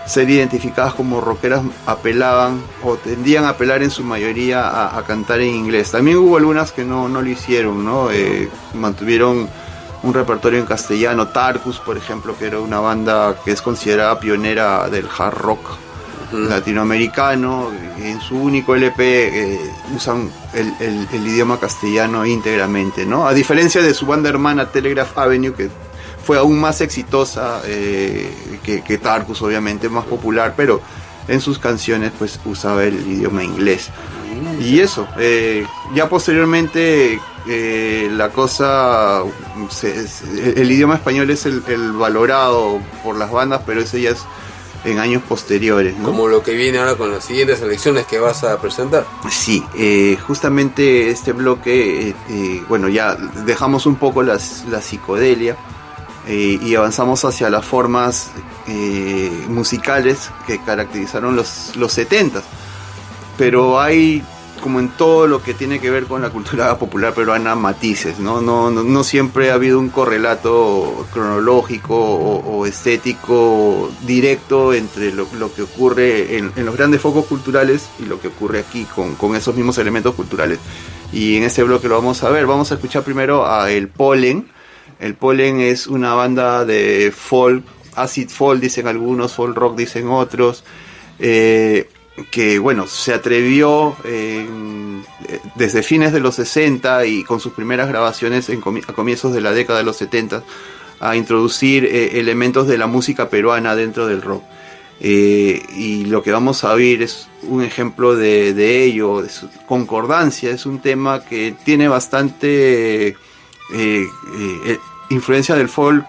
ser identificadas como rockeras, apelaban o tendían a apelar en su mayoría a cantar en inglés. También hubo algunas que no lo hicieron, ¿no? Mantuvieron un repertorio en castellano. Tarkus, por ejemplo, que era una banda que es considerada pionera del hard rock latinoamericano. En su único LP usan el idioma castellano íntegramente, ¿no? A diferencia de su banda hermana Telegraph Avenue, que fue aún más exitosa que Tarkus, obviamente más popular, pero en sus canciones pues usaba el idioma inglés. Y eso, ya posteriormente la cosa, el idioma español es el valorado por las bandas, pero eso ya es en años posteriores, ¿no? Como lo que viene ahora con las siguientes elecciones que vas a presentar. Sí, justamente este bloque, bueno, ya dejamos un poco la psicodelia, y avanzamos hacia las formas musicales que caracterizaron los 70s. Pero hay, como en todo lo que tiene que ver con la cultura popular peruana, matices, ¿no? No siempre ha habido un correlato cronológico o estético directo entre lo que ocurre en los grandes focos culturales y lo que ocurre aquí con esos mismos elementos culturales. Y en este bloque lo vamos a ver. Vamos a escuchar primero a El Polen. El Polen es una banda de folk, acid folk dicen algunos, folk rock dicen otros, que bueno, se atrevió desde fines de los 60 y con sus primeras grabaciones a comienzos de la década de los 70 a introducir elementos de la música peruana dentro del rock. Y lo que vamos a oír es un ejemplo de ello, de su concordancia. Es un tema que tiene bastante influencia del folk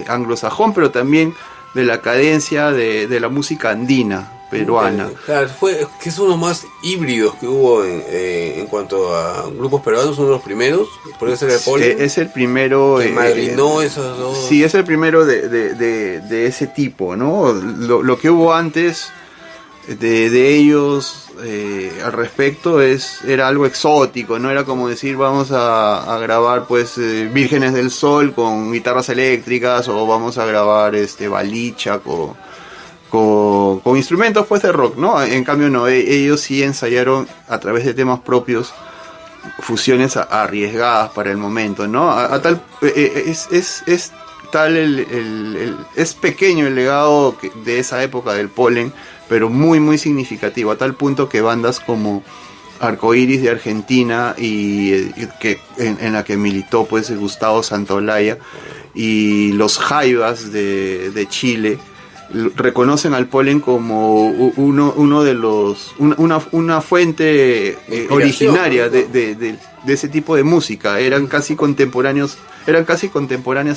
anglosajón, pero también de la cadencia de la música andina peruana. Claro, que es uno de los más híbridos que hubo en cuanto a grupos peruanos, uno de los primeros, por eso era el Polen. Es el primero. Que madrinó esos dos. Sí, es el primero de ese tipo, ¿no? Lo que hubo antes de ellos al respecto era algo exótico, no era como decir vamos a grabar pues Vírgenes del Sol con guitarras eléctricas, o vamos a grabar Balicha con instrumentos pues de rock, ¿no? En cambio no, ellos sí ensayaron a través de temas propios fusiones arriesgadas para el momento, ¿no? A tal es tal es pequeño el legado de esa época del Polen, pero muy muy significativo, a tal punto que bandas como Arcoiris de Argentina y que en la que militó pues Gustavo Santaolalla, y los Jaivas de Chile reconocen al Polen como uno de una fuente originaria de ese tipo de música. Eran casi contemporáneas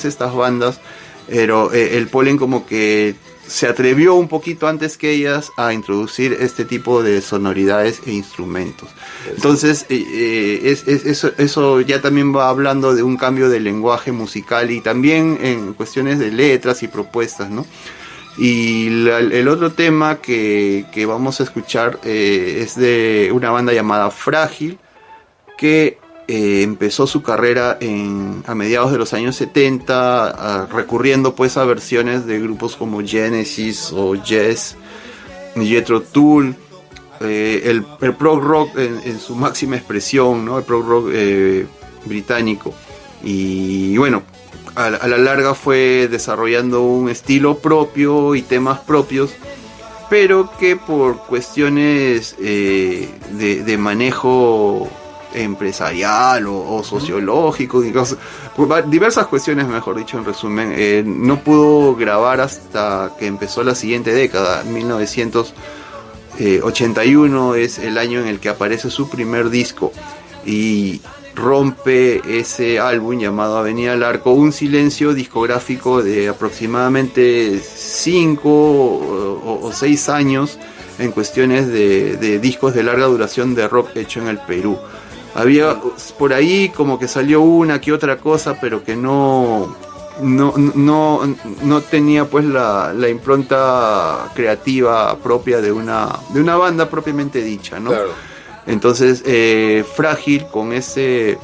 estas bandas, pero el Polen como que se atrevió un poquito antes que ellas a introducir este tipo de sonoridades e instrumentos. Entonces eso ya también va hablando de un cambio de lenguaje musical, y también en cuestiones de letras y propuestas, ¿no? Y el otro tema que vamos a escuchar es de una banda llamada Frágil, que empezó su carrera a mediados de los años 70, recurriendo pues a versiones de grupos como Genesis o Yes, Jethro Tull, el prog rock en su máxima expresión, ¿no? El prog rock británico. Y bueno, a la larga fue desarrollando un estilo propio y temas propios, pero que por cuestiones de manejo empresarial o sociológico, por diversas cuestiones, mejor dicho, en resumen, no pudo grabar hasta que empezó la siguiente década. 1981 es el año en el que aparece su primer disco, y rompe ese álbum llamado Avenida al Arco un silencio discográfico de aproximadamente 5 o 6 años en cuestiones de discos de larga duración de rock hecho en el Perú. Había por ahí como que salió una que otra cosa, pero que no tenía pues la impronta creativa propia de una banda propiamente dicha, ¿no? Claro. Entonces Frágil con ese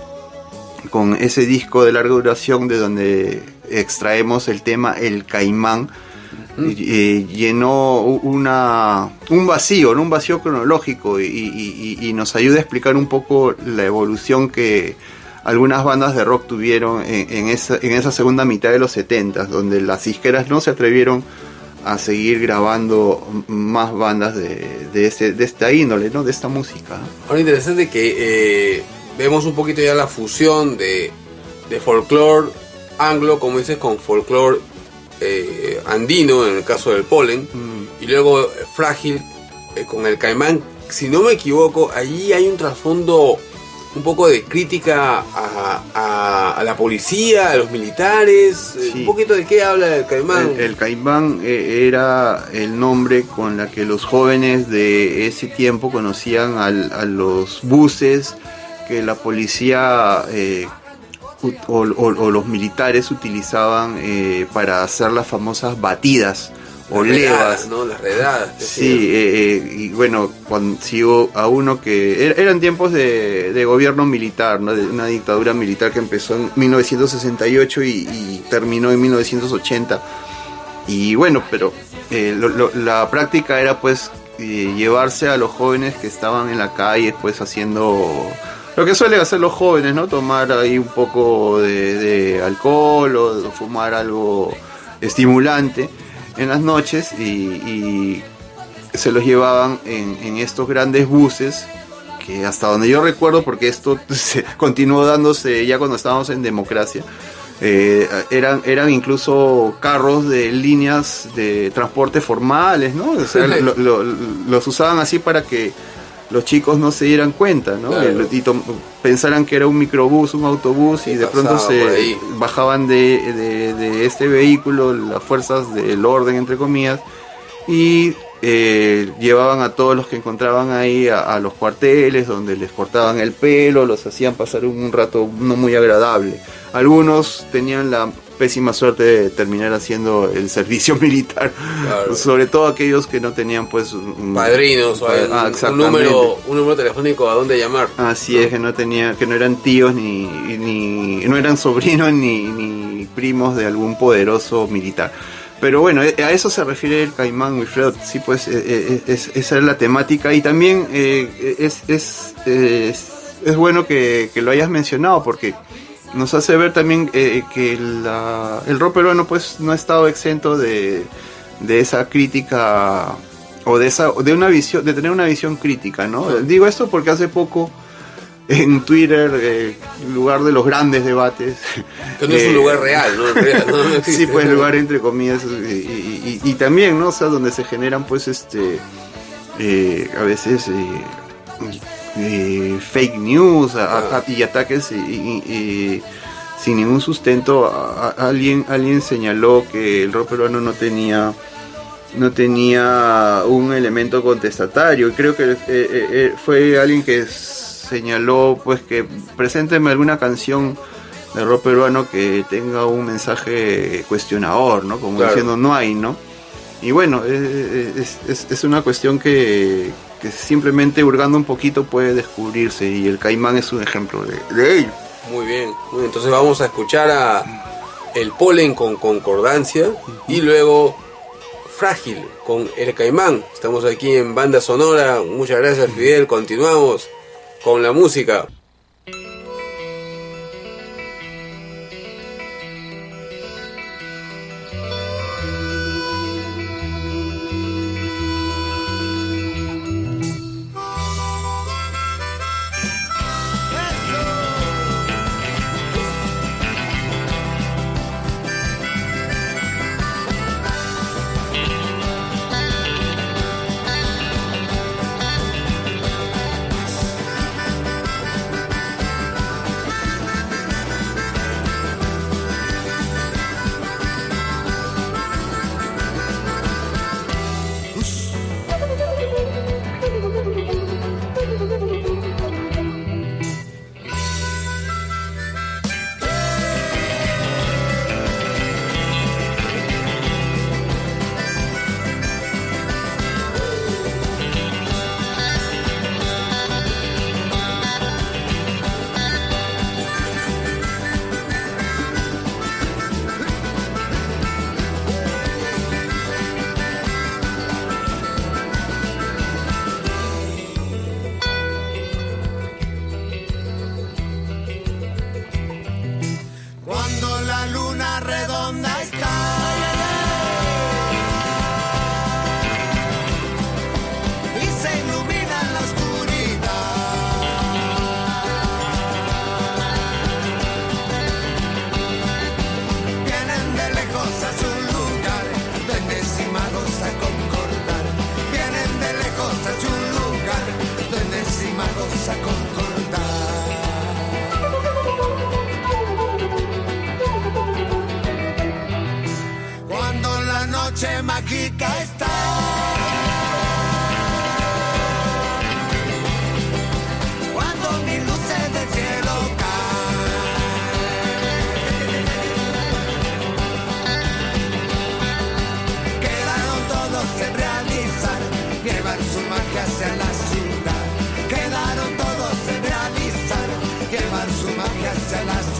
disco de larga duración, de donde extraemos el tema El Caimán, llenó un vacío, ¿no? Un vacío cronológico, y nos ayuda a explicar un poco la evolución que algunas bandas de rock tuvieron en esa segunda mitad de los 70, donde las disqueras no se atrevieron a seguir grabando más bandas de esta índole, ¿no? De esta música. Ahora, interesante que vemos un poquito ya la fusión de folclore anglo, como dices, con folclore andino, en el caso del Polen, y luego Frágil con El Caimán. Si no me equivoco, allí hay un trasfondo, un poco de crítica a la policía, a los militares. Sí. Un poquito de qué habla El Caimán. El Caimán era el nombre con la que los jóvenes de ese tiempo conocían a los buses que la policía o los militares utilizaban para hacer las famosas batidas o levas, ¿no? Las redadas. Sí, y bueno, cuando sigo a uno que eran tiempos de gobierno militar, ¿no? De una dictadura militar que empezó en 1968 y terminó en 1980. Y bueno, pero la práctica era pues llevarse a los jóvenes que estaban en la calle pues haciendo lo que suelen hacer los jóvenes, ¿no? Tomar ahí un poco de alcohol o fumar algo estimulante en las noches, y se los llevaban en estos grandes buses que, hasta donde yo recuerdo, porque esto continuó dándose ya cuando estábamos en democracia, eran incluso carros de líneas de transporte formales, ¿no? O sea, los usaban así para que los chicos no se dieran cuenta, ¿no? Claro. Y pensaran que era un microbús, un autobús, y de pronto se bajaban de este vehículo las fuerzas del orden, entre comillas, y llevaban a todos los que encontraban ahí a los cuarteles, donde les cortaban el pelo, los hacían pasar un rato no muy agradable. Algunos tenían pésima suerte de terminar haciendo el servicio militar. Claro. Sobre todo aquellos que no tenían pues padrinos o un número telefónico a dónde llamar. Así es, que no eran tíos ni no eran sobrinos ni primos de algún poderoso militar. Pero bueno, a eso se refiere el Caimán, Wilfredo. Sí, pues esa es la temática. Y también es bueno que lo hayas mencionado, porque nos hace ver también que el rock peruano pues no ha estado exento de esa crítica o de tener una visión crítica, ¿no? Digo esto porque hace poco en Twitter, lugar de los grandes debates, que no es un lugar real, ¿no? No existe, sí, pues lugar entre comillas, y también, ¿no? O sea, donde se generan pues a veces fake news y ataques sin ningún sustento. Alguien señaló que el rock peruano no tenía un elemento contestatario, y creo que fue alguien que señaló pues que presénteme alguna canción de rock peruano que tenga un mensaje cuestionador, ¿no? Como claro, diciendo no hay, ¿no? Y bueno, es una cuestión que simplemente hurgando un poquito puede descubrirse, y el Caimán es un ejemplo de ello. Muy bien, entonces vamos a escuchar a El Polen con Concordancia y luego Frágil con El Caimán. Estamos aquí en Banda Sonora. Muchas gracias, Fidel. Continuamos con la música. Mágica está. Cuando mil luces del cielo caen, quedaron todos sin realizar, llevar su magia hacia la ciudad. Quedaron todos sin realizar, llevar su magia hacia la ciudad.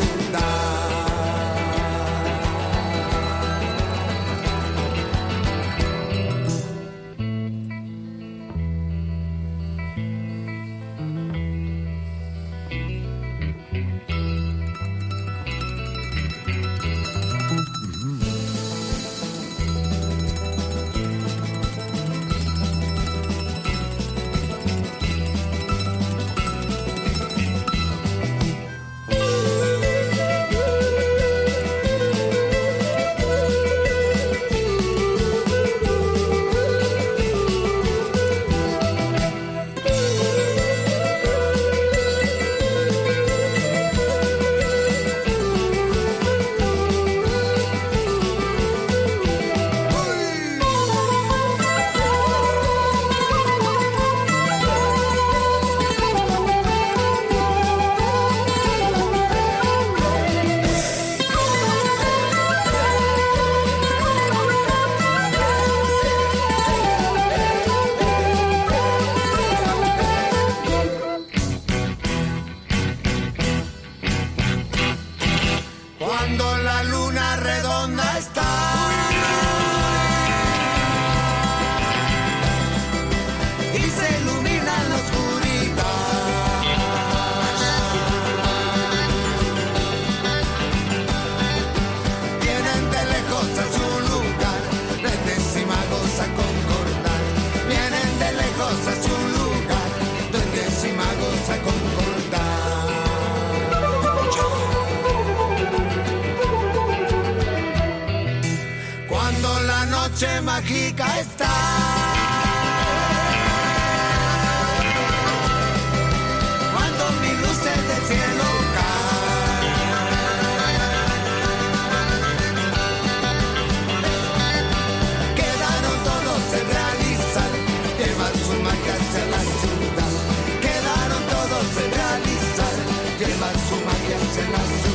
Cuando la luna redonda está y se ilumina la oscuridad, vienen de lejos a su lugar, duendes y magos a concordar. Vienen de lejos a su lugar, duendes y magos a concordar. Cuando la noche mágica está cuando mi luces del cielo caen, quedaron todos en realizar, llevar su magia hacia la ciudad. Quedaron todos en realizar, llevar su magia hacia la ciudad.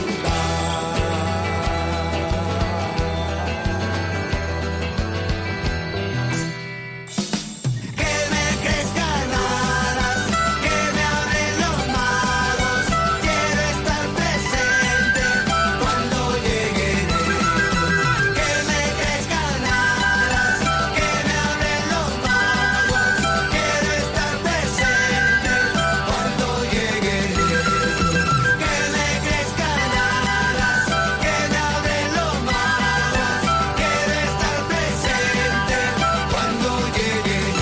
Que me crezcan alas, que me abren los magos. Quiero estar presente cuando lleguen. Que me crezcan alas, que me abren los magos. Quiero estar presente cuando lleguen. Que me crezcan alas, que me abren los magos. Quiero estar presente cuando lleguen.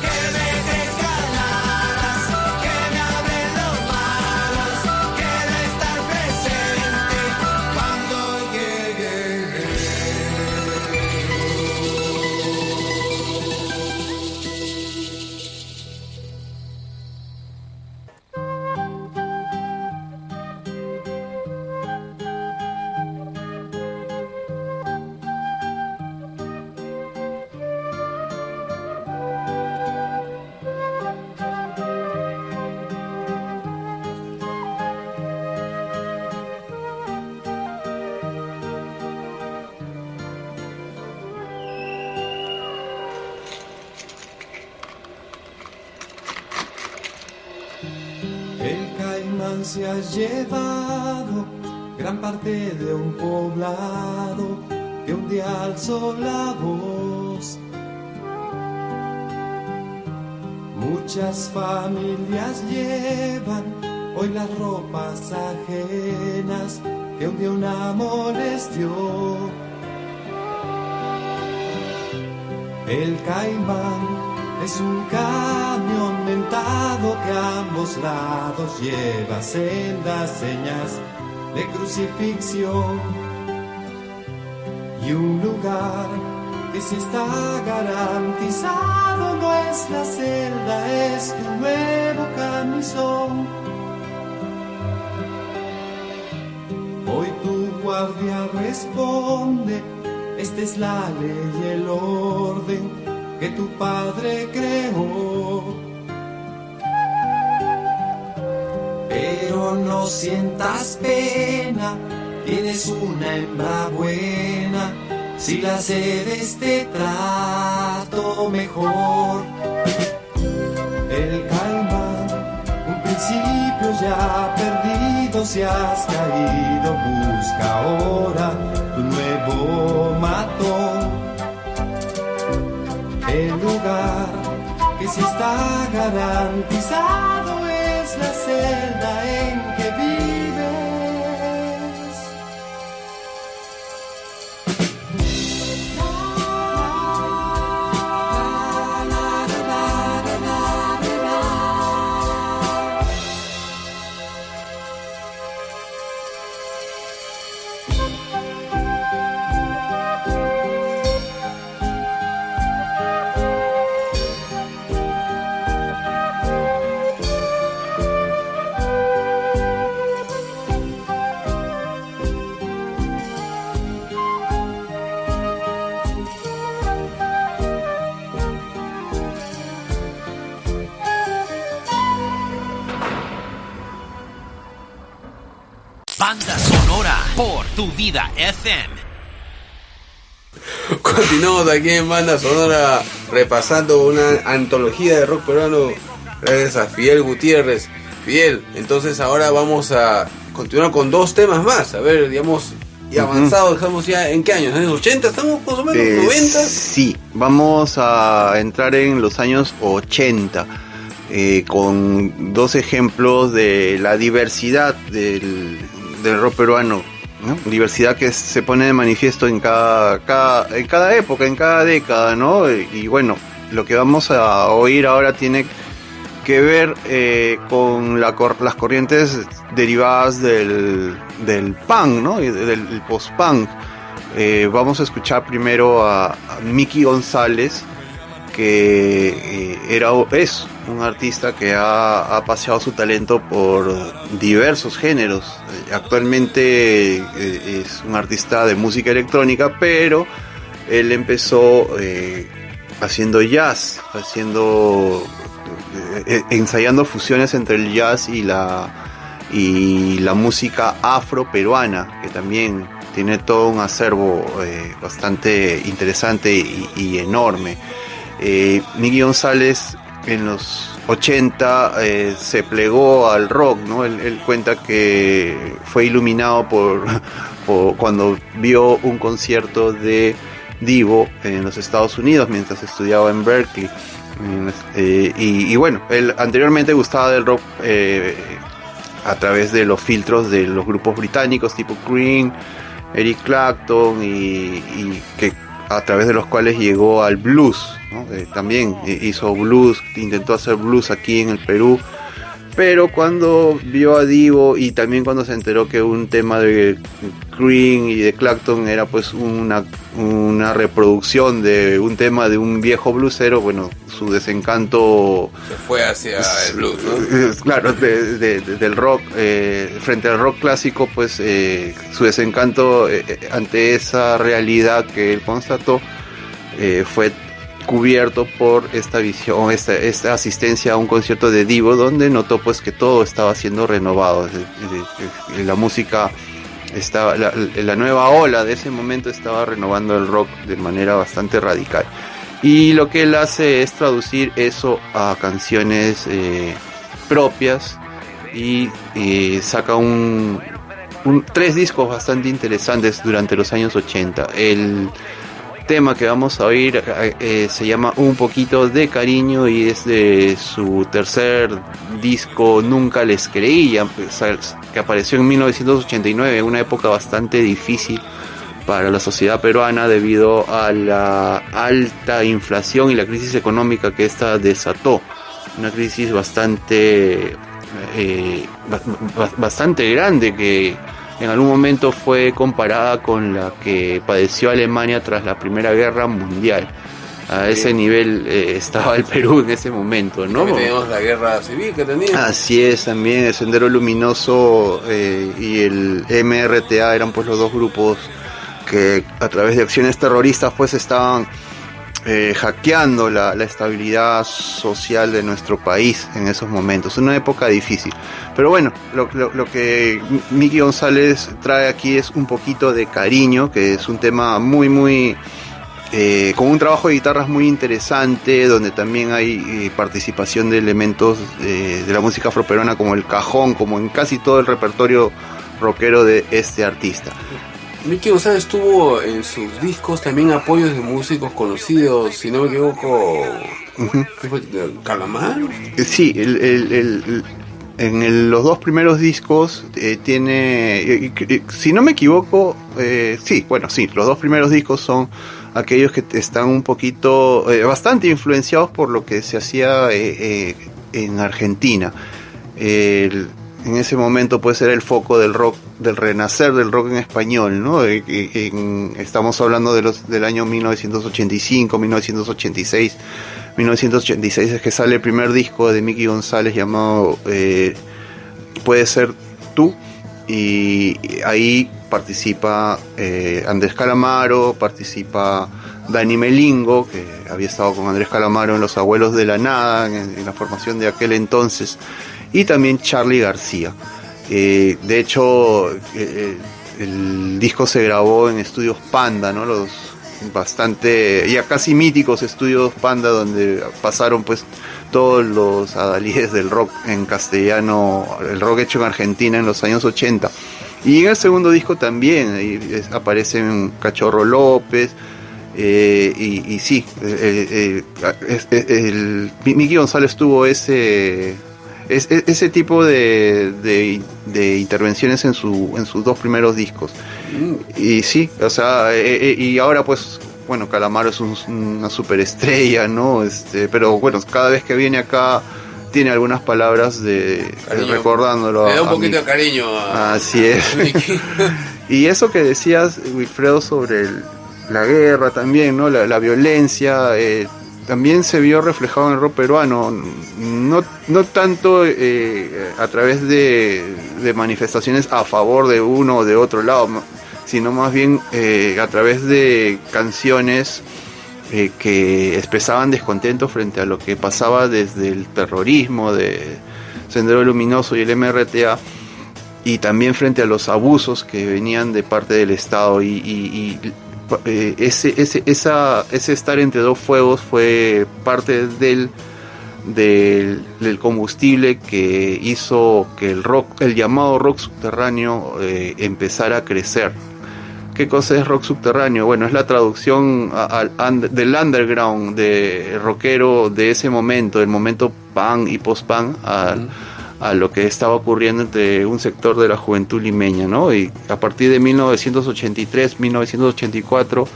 Que me crezcan alas, que me abren los magos. Quiero estar presente cuando lleguen. El caimán se ha llevado gran parte de un poblado que un día alzó la voz. Muchas familias llevan hoy las ropas ajenas que un día un amo les dio. El caimán es un camión mentado que a ambos lados lleva sendas señas de crucifixión y un lugar que si está garantizado no es la celda, es tu nuevo camisón. Hoy tu guardia responde, esta es la ley y el orden que tu padre creó. Pero no sientas pena, tienes una hembra buena, si la cedes te trato mejor. El caimán, un principio ya perdido, si has caído, busca ahora tu nuevo matón. El lugar que si está garantizado es la celda en que vives. Banda sonora por Tu Vida FM. Continuamos aquí en Banda Sonora repasando una antología de rock peruano gracias a Fidel Gutiérrez. Fidel, entonces ahora vamos a continuar con 2 temas más. A ver, digamos, y avanzado, estamos ya en qué años, ¿en los 80? ¿Estamos más o menos 90? Sí, vamos a entrar en los años 80 con 2 ejemplos de la diversidad del rock peruano, ¿no? Diversidad que se pone de manifiesto en cada época, en cada década, ¿no? Y bueno, lo que vamos a oír ahora tiene que ver con las corrientes derivadas del punk, ¿no? Y del post-punk. Vamos a escuchar primero a Mickey González, que es un artista que ha paseado su talento por diversos géneros. Actualmente es un artista de música electrónica, pero él empezó haciendo jazz, ensayando fusiones entre el jazz y la música afro-peruana, que también tiene todo un acervo bastante interesante y enorme. Mickey González en los 80 se plegó al rock, ¿no? Él cuenta que fue iluminado por cuando vio un concierto de Divo en los Estados Unidos mientras estudiaba en Berkeley. Y bueno, él anteriormente gustaba del rock a través de los filtros de los grupos británicos tipo Cream, Eric Clapton, y que a través de los cuales llegó al blues, ¿no? También hizo blues, intentó hacer blues aquí en el Perú, pero cuando vio a Divo y también cuando se enteró que un tema de Cream y de Clapton era pues una reproducción de un tema de un viejo bluesero, bueno, su desencanto se fue hacia el blues, ¿no? Claro, del rock, frente al rock clásico, pues su desencanto ante esa realidad que él constató fue cubierto por esta visión, esta asistencia a un concierto de Divo, donde notó pues que todo estaba siendo renovado. La música estaba, la nueva ola de ese momento estaba renovando el rock de manera bastante radical, y lo que él hace es traducir eso a canciones propias, y saca 3 discos bastante interesantes durante los años 80. El tema que vamos a oír se llama Un poquito de cariño y es de su tercer disco Nunca les creí, que apareció en 1989, una época bastante difícil para la sociedad peruana debido a la alta inflación y la crisis económica que esta desató, una crisis bastante grande, que en algún momento fue comparada con la que padeció Alemania tras la Primera Guerra Mundial. A ese nivel estaba el Perú en ese momento, ¿no? También teníamos la guerra civil que tenía. Así es, también el Sendero Luminoso y el MRTA eran pues los 2 grupos que a través de acciones terroristas pues estaban hackeando la estabilidad social de nuestro país en esos momentos. Una época difícil. Pero bueno, lo que Mickey González trae aquí es Un poquito de cariño, que es un tema muy con un trabajo de guitarras muy interesante, donde también hay participación de elementos de la música afroperuana como el cajón, como en casi todo el repertorio rockero de este artista. Mickey González tuvo en sus discos también apoyos de músicos conocidos, si no me equivoco. ¿Qué fue? ¿Calamar? Sí, en los 2 primeros discos tiene, si no me equivoco, los 2 primeros discos son aquellos que están un poquito, bastante influenciados por lo que se hacía en Argentina. En ese momento puede ser el foco del rock, del renacer del rock en español, ¿no? Estamos hablando del año 1985, 1986. 1986 es que sale el primer disco de Mickey González llamado Puede Ser Tú, y ahí participa Andrés Calamaro, participa Dani Melingo, que había estado con Andrés Calamaro en Los Abuelos de la Nada, en la formación de aquel entonces, y también Charly García. De hecho, el disco se grabó en estudios Panda, ¿no? Los bastante, ya casi míticos estudios Panda, donde pasaron pues todos los adalides del rock en castellano, el rock hecho en Argentina en los años 80. Y en el segundo disco también aparecen Cachorro López, y sí, Miki González tuvo ese tipo de intervenciones en sus dos primeros discos. Y sí, o sea, y ahora pues, bueno, Calamaro es una superestrella, ¿no? Pero bueno, cada vez que viene acá tiene algunas palabras recordándolo. Le da un poquito de cariño a Así es. Miki. Y eso que decías, Wilfredo, sobre la guerra también, ¿no? La violencia, también se vio reflejado en el rock peruano, no tanto a través de manifestaciones a favor de uno o de otro lado, sino más bien a través de canciones que expresaban descontento frente a lo que pasaba desde el terrorismo de Sendero Luminoso y el MRTA, y también frente a los abusos que venían de parte del Estado, y ese estar entre dos fuegos fue parte del combustible que hizo que el llamado rock subterráneo empezara a crecer. ¿Qué cosa es rock subterráneo? Bueno, es la traducción del underground de rockero de ese momento, del momento punk y post-punk, a lo que estaba ocurriendo entre un sector de la juventud limeña, ¿no? Y a partir de 1983, 1984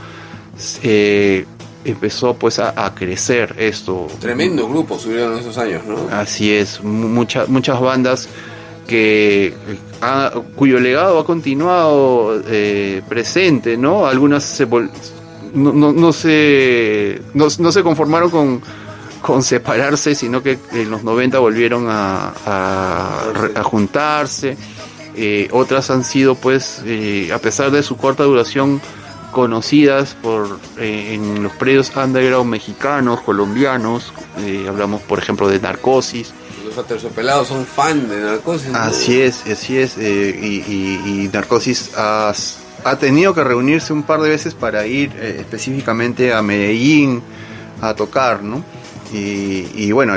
empezó pues a crecer esto. Tremendo grupo subieron en esos años, ¿no? Así es, muchas bandas cuyo legado ha continuado presente, ¿no? Algunas no se conformaron con separarse, sino que en los 90 volvieron a juntarse. Otras han sido, pues, a pesar de su corta duración, conocidas en los predios underground mexicanos, colombianos. Hablamos, por ejemplo, de Narcosis. Los Aterciopelados son fan de Narcosis, ¿no? Así es. Y Narcosis ha tenido que reunirse un par de veces para ir específicamente a Medellín a tocar, ¿no? Y bueno,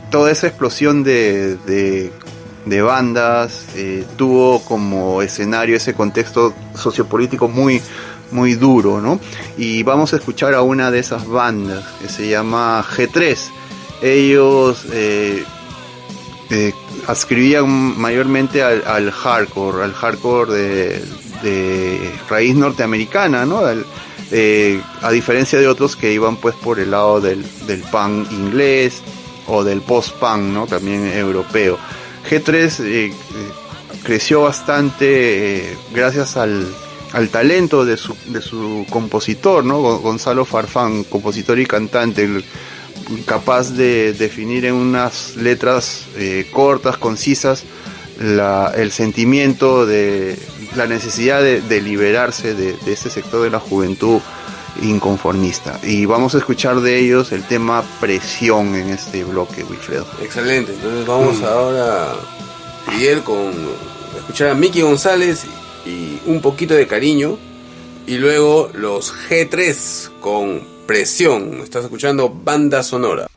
toda esa explosión de bandas tuvo como escenario ese contexto sociopolítico muy, muy duro, ¿no? Y vamos a escuchar a una de esas bandas que se llama G3. Ellos adscribían mayormente al hardcore de raíz norteamericana, ¿no? A diferencia de otros que iban pues por el lado del punk inglés o del post-punk, ¿no? También europeo. G3 creció bastante gracias al talento de su compositor, ¿no? Gonzalo Farfán, compositor y cantante, capaz de definir en unas letras cortas, concisas, el sentimiento de la necesidad de liberarse de ese sector de la juventud inconformista. Y vamos a escuchar de ellos el tema Presión en este bloque, Wilfredo. Excelente, entonces vamos ahora, Miguel, con escuchar a Miki González y Un Poquito de Cariño, y luego los G3 con Presión. Estás escuchando Banda Sonora.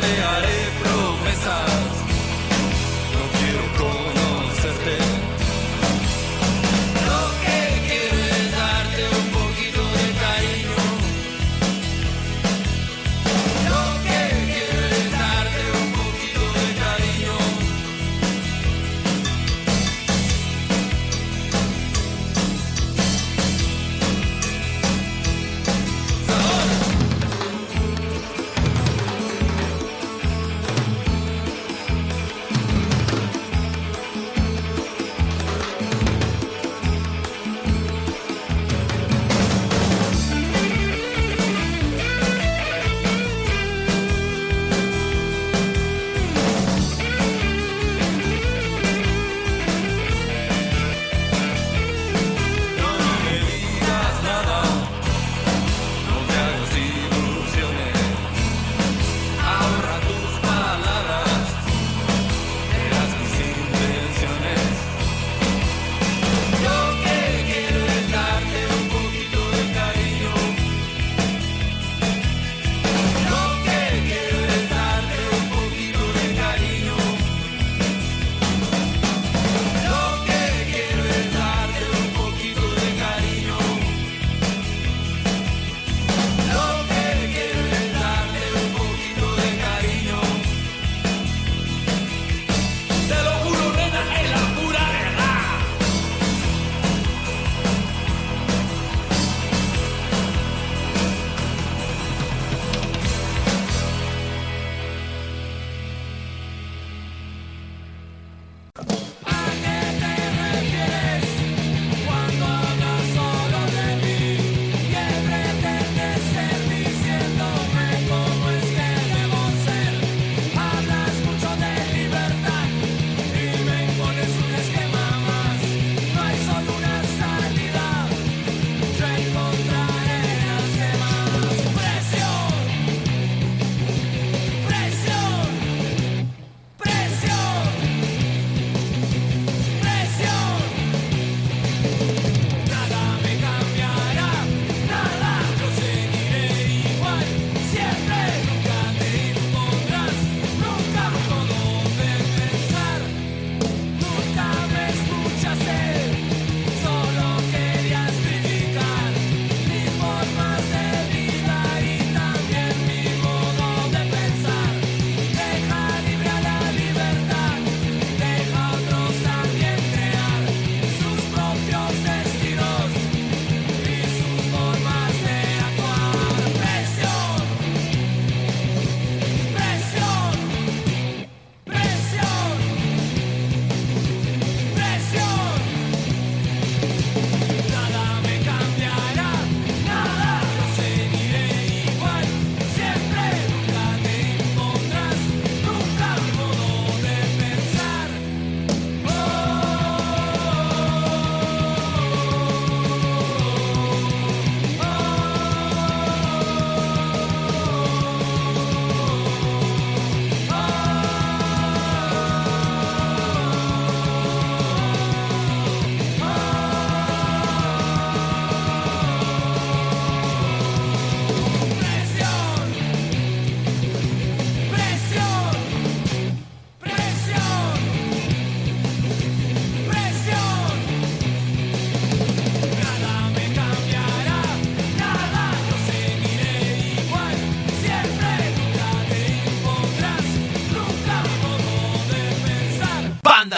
Te haré promesas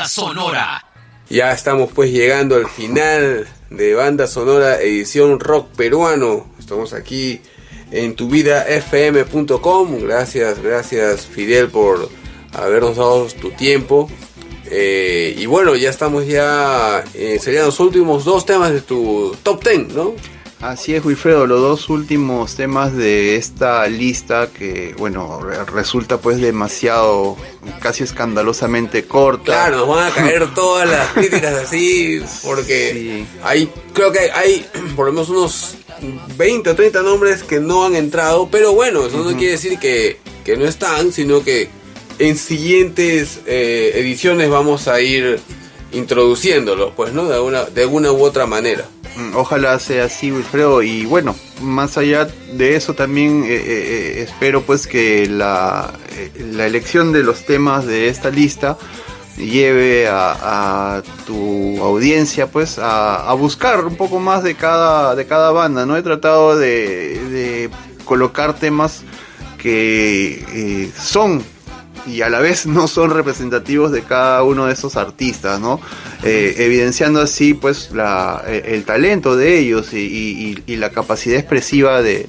Banda Sonora. Ya estamos pues llegando al final de Banda Sonora edición rock peruano. Estamos aquí en tuvidafm.com. Gracias Fidel por habernos dado tu tiempo. Y bueno, ya estamos serían los últimos 2 temas de tu top 10, ¿no? Así es, Wilfredo, los 2 últimos temas de esta lista que, bueno, resulta pues demasiado, casi escandalosamente corta. Claro, nos van a caer todas las críticas así, porque sí. Creo que hay por lo menos unos 20 o 30 nombres que no han entrado, pero bueno, eso no quiere decir que no están, sino que en siguientes ediciones vamos a ir introduciéndolos, pues, ¿no? De alguna u otra manera. Ojalá sea así, Wilfredo, y bueno, más allá de eso también espero pues que la elección de los temas de esta lista lleve a tu audiencia pues a buscar un poco más de cada banda, ¿no? He tratado de colocar temas que son y a la vez no son representativos de cada uno de esos artistas, ¿no? Evidenciando así pues el talento de ellos y la capacidad expresiva de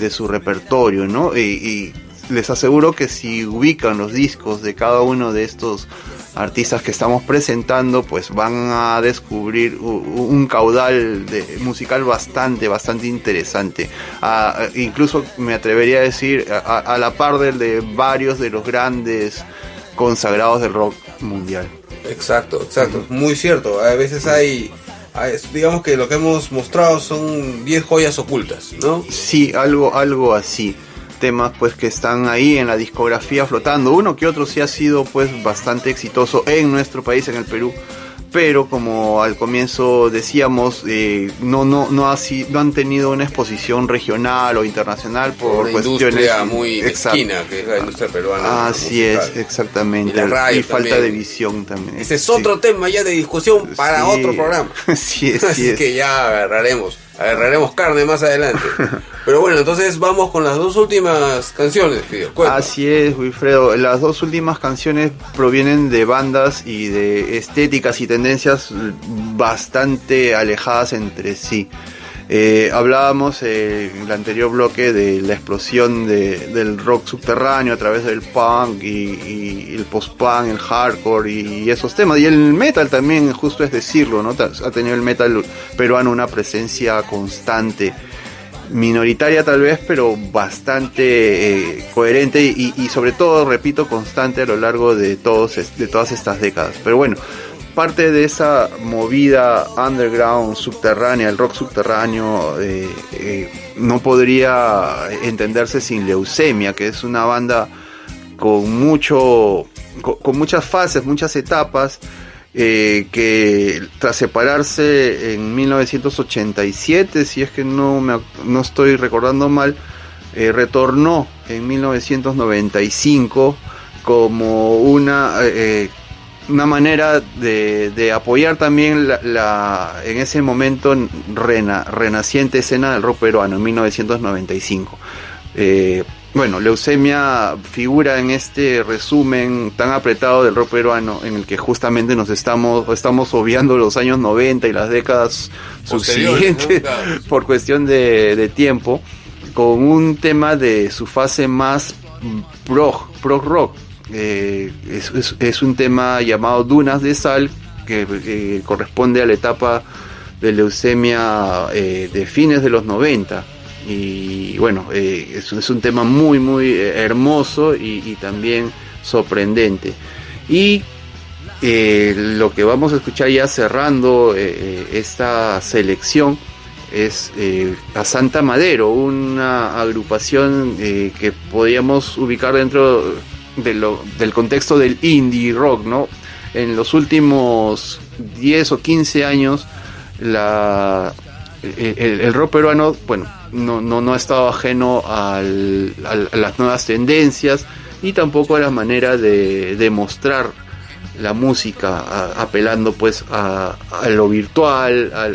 su repertorio, ¿no? Y les aseguro que si ubican los discos de cada uno de estos artistas que estamos presentando, pues van a descubrir un caudal musical bastante interesante. Incluso me atrevería a decir a la par del de varios de los grandes consagrados del rock mundial. Exacto, muy cierto. A veces digamos que lo que hemos mostrado son 10 joyas ocultas, ¿no? Sí, algo así. Temas pues que están ahí en la discografía flotando, uno que otro sí ha sido pues bastante exitoso en nuestro país, en el Perú, pero como al comienzo decíamos, no han tenido una exposición regional o internacional por una cuestiones industria muy de esquina, que es la industria peruana. Así es, exactamente. Y la radio y falta también. de visión también. Ese es otro tema ya de discusión para otro programa. Sí, así que ya agarraremos carne más adelante. Pero bueno, entonces vamos con las 2 últimas canciones, Fidel. Así es, Wilfredo. Las 2 últimas canciones provienen de bandas y de estéticas y tendencias bastante alejadas entre sí. Hablábamos en el anterior bloque de la explosión del rock subterráneo a través del punk y el post-punk, el hardcore y esos temas. Y el metal también, justo es decirlo, ¿no? Ha tenido el metal peruano una presencia constante, minoritaria tal vez, pero bastante coherente y sobre todo, repito, constante a lo largo de todas estas décadas. Pero bueno, parte de esa movida underground, subterránea, el rock subterráneo, no podría entenderse sin Leucemia, que es una banda con muchas fases, muchas etapas, que tras separarse en 1987, si es que no estoy recordando mal, retornó en 1995 como una manera de apoyar también en ese momento renaciente escena del rock peruano en 1995. Bueno, Leucemia figura en este resumen tan apretado del rock peruano, en el que justamente estamos obviando los años 90 y las décadas subsiguientes, ¿no? Claro. Por cuestión de tiempo, con un tema de su fase más prog rock. Es un tema llamado Dunas de Sal, que corresponde a la etapa de Leucemia de fines de los 90. Y bueno, es un tema muy hermoso y también sorprendente. Y lo que vamos a escuchar ya cerrando esta selección es a Santa Madero, una agrupación que podríamos ubicar dentro del contexto del indie rock, ¿no? En los últimos 10 o 15 años el rock peruano, bueno, no ha estado ajeno a las nuevas tendencias y tampoco a la manera de mostrar la música, apelando pues a lo virtual, a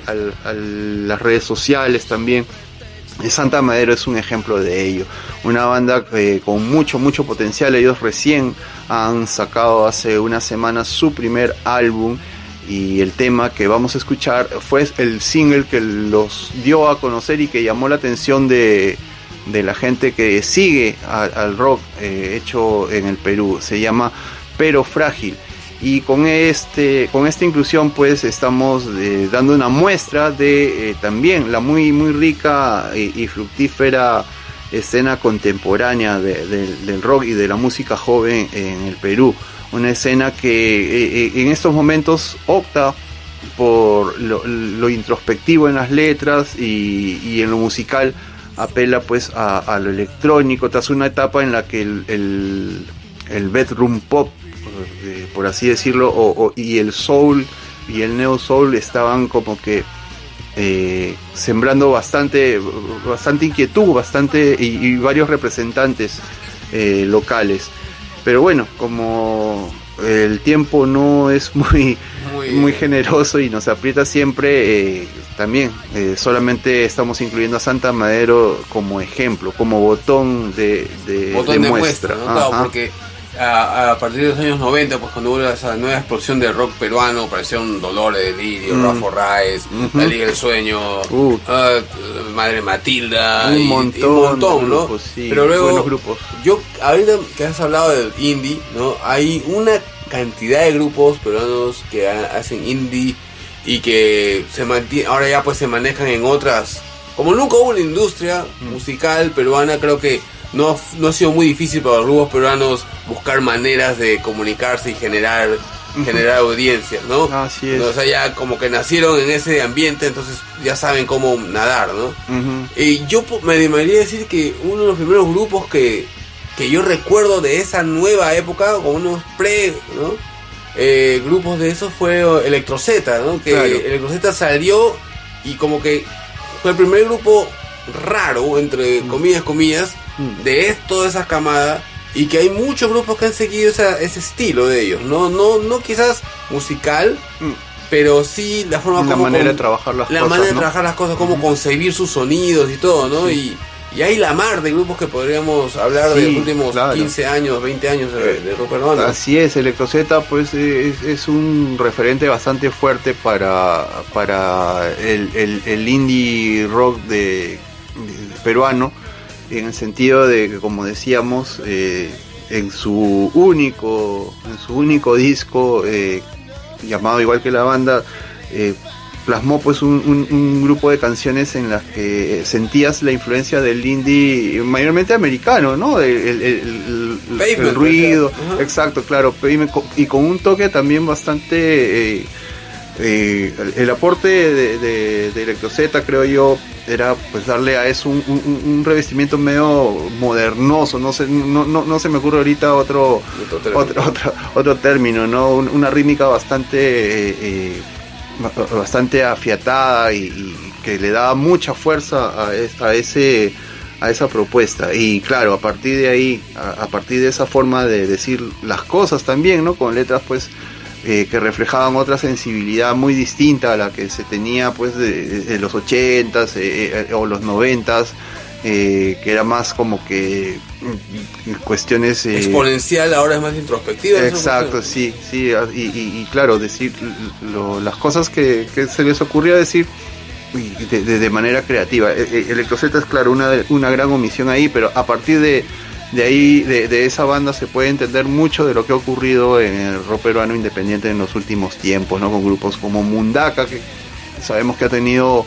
las redes sociales también. Santa Madero es un ejemplo de ello. Una banda con mucho potencial. Ellos recién han sacado hace unas semanas su primer álbum, y el tema que vamos a escuchar fue el single que los dio a conocer y que llamó la atención de la gente que sigue al rock hecho en el Perú. Se llama Pero Frágil. Y con esta inclusión pues estamos dando una muestra de también la muy rica y fructífera escena contemporánea del rock y de la música joven en el Perú. Una escena que en estos momentos opta por lo introspectivo en las letras, y en lo musical apela pues a lo electrónico, tras una etapa en la que el bedroom pop, por así decirlo, y el soul y el neo soul estaban como que sembrando bastante inquietud, y varios representantes locales. Pero bueno, como el tiempo no es muy generoso y nos aprieta siempre, también solamente estamos incluyendo a Santa Madero como ejemplo, como botón de muestra, ¿no? Claro, porque a partir de los años 90, pues cuando hubo esa nueva explosión del rock peruano, aparecieron Dolores, Delirio, Rafa Raez, La Liga del Sueño, Madre Matilda, un montón, ¿no? Grupos, sí, pero luego, buenos grupos. Yo, ahorita que has hablado del indie, ¿no? Hay una cantidad de grupos peruanos que hacen indie y que se mantienen, ahora ya pues se manejan en otras, como nunca hubo una industria musical peruana, creo que no ha sido muy difícil para los grupos peruanos buscar maneras de comunicarse y generar audiencia, ¿no? Así es. O sea, ya como que nacieron en ese ambiente, entonces ya saben cómo nadar, ¿no? Y yo me animaría a decir que uno de los primeros grupos que yo recuerdo de esa nueva época, como unos ¿no? Grupos de esos fue Electrozeta, ¿no? Que claro. Electrozeta salió y como que fue el primer grupo raro, entre comillas, de toda esa camada, y que hay muchos grupos que han seguido ese estilo de ellos, no quizás musical, pero sí la forma la manera de trabajar las cosas, cómo concebir sus sonidos y todo, ¿no? Sí. Y hay la mar de grupos que podríamos hablar de los últimos 15 años, 20 años de rock peruano. Así es, Electrozeta pues es un referente bastante fuerte para el indie rock de peruano, en el sentido de que, como decíamos, en su único disco, llamado igual que la banda, plasmó pues un grupo de canciones en las que sentías la influencia del indie mayormente americano, ¿no? El ruido, exacto, claro, y con un toque también bastante el aporte de Electrozeta, creo yo, era pues darle a eso un revestimiento medio modernoso, no se me ocurre ahorita otro término, ¿no? Una rítmica bastante afiatada y que le daba mucha fuerza a esa propuesta. Y claro, a partir de ahí, a partir de esa forma de decir las cosas también, ¿no? Con letras pues que reflejaban otra sensibilidad muy distinta a la que se tenía pues de los 80s o los 90s, que era más como que cuestiones exponencial, ahora es más introspectiva. Exacto, sí, y claro, decir las cosas que se les ocurría decir de manera creativa. Electrozeta es claro una gran omisión ahí, pero a partir de ahí, de esa banda, se puede entender mucho de lo que ha ocurrido en el rock peruano independiente en los últimos tiempos, ¿no? Con grupos como Mundaka, que sabemos que ha tenido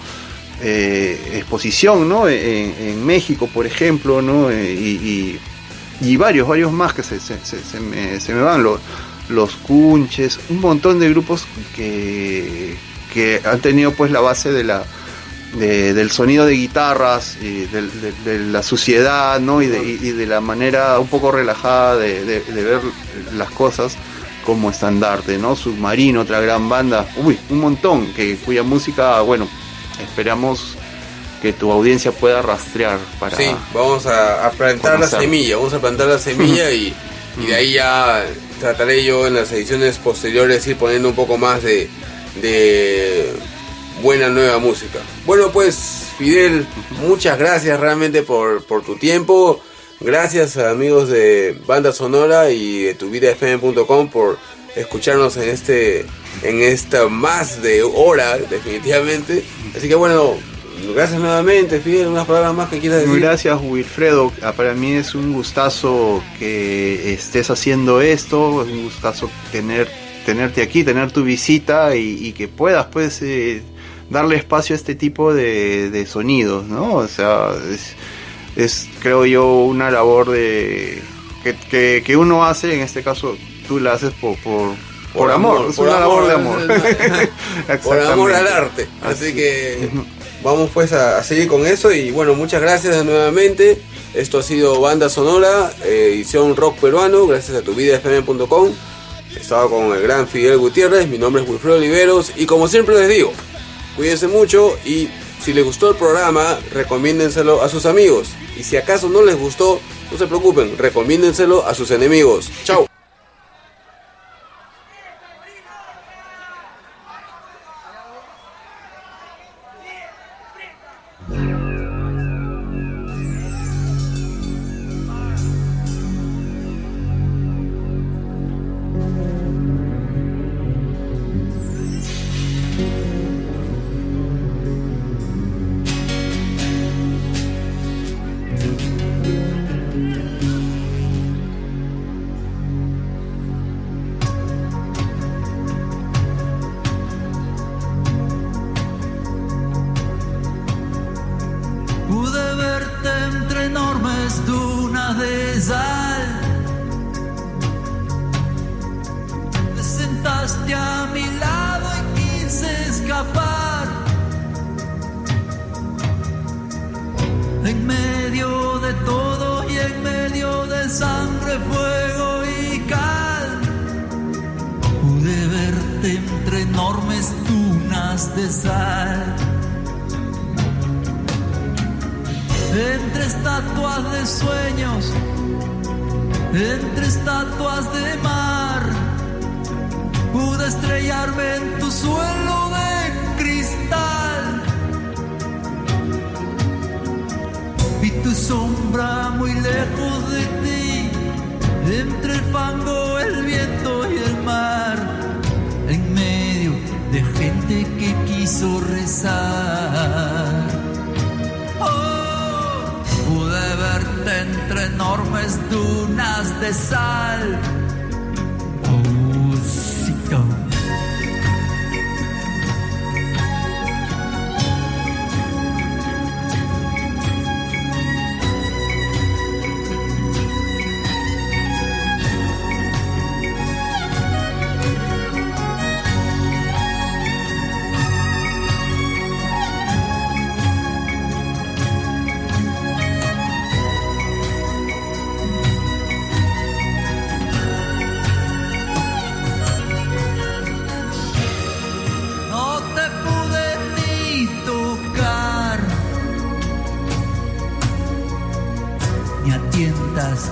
exposición, ¿no? En México, por ejemplo, ¿no? Y varios más que se me van, los Cunches, un montón de grupos que han tenido pues la base del sonido de guitarras, de la suciedad, ¿no? y de la manera un poco relajada de ver las cosas como estandarte, ¿no? Submarino, otra gran banda, un montón, cuya música, bueno, esperamos que tu audiencia pueda rastrear para... Sí, vamos a plantar la semilla, y de ahí ya trataré yo en las ediciones posteriores ir poniendo un poco más de buena nueva música. Bueno, pues Fidel, muchas gracias realmente por tu tiempo. Gracias a amigos de Banda Sonora y de tuvidafm.com por escucharnos en esta más de hora, definitivamente. Así que bueno, gracias nuevamente, Fidel. Unas palabras más que quieras decir. Gracias, Wilfredo. Para mí es un gustazo que estés haciendo esto. Es un gustazo tenerte aquí, tener tu visita y que puedas pues darle espacio a este tipo de sonidos, ¿no? O sea, es creo yo una labor que uno hace, en este caso tú la haces por amor, es una labor de amor. Por amor al arte. Así que vamos pues a seguir con eso y bueno, muchas gracias nuevamente. Esto ha sido Banda Sonora, edición rock peruano, gracias a tuvidafm.com. Estaba con el gran Fidel Gutiérrez, mi nombre es Wilfredo Oliveros y como siempre les digo, cuídense mucho y si les gustó el programa, recomiéndenselo a sus amigos. Y si acaso no les gustó, no se preocupen, recomiéndenselo a sus enemigos. Chao. Pude verte entre enormes dunas de sal. Te sentaste a mi lado y quise escapar. En medio de todo y en medio de sangre, fuego y cal. Pude verte entre enormes dunas de sal. Entre estatuas de sueños, entre estatuas de mar, pude estrellarme en tu suelo de cristal. Vi tu sombra muy lejos de ti, entre el fango, el viento y el mar, en medio de gente que quiso rezar. Pude verte entre enormes dunas de sal. Osito.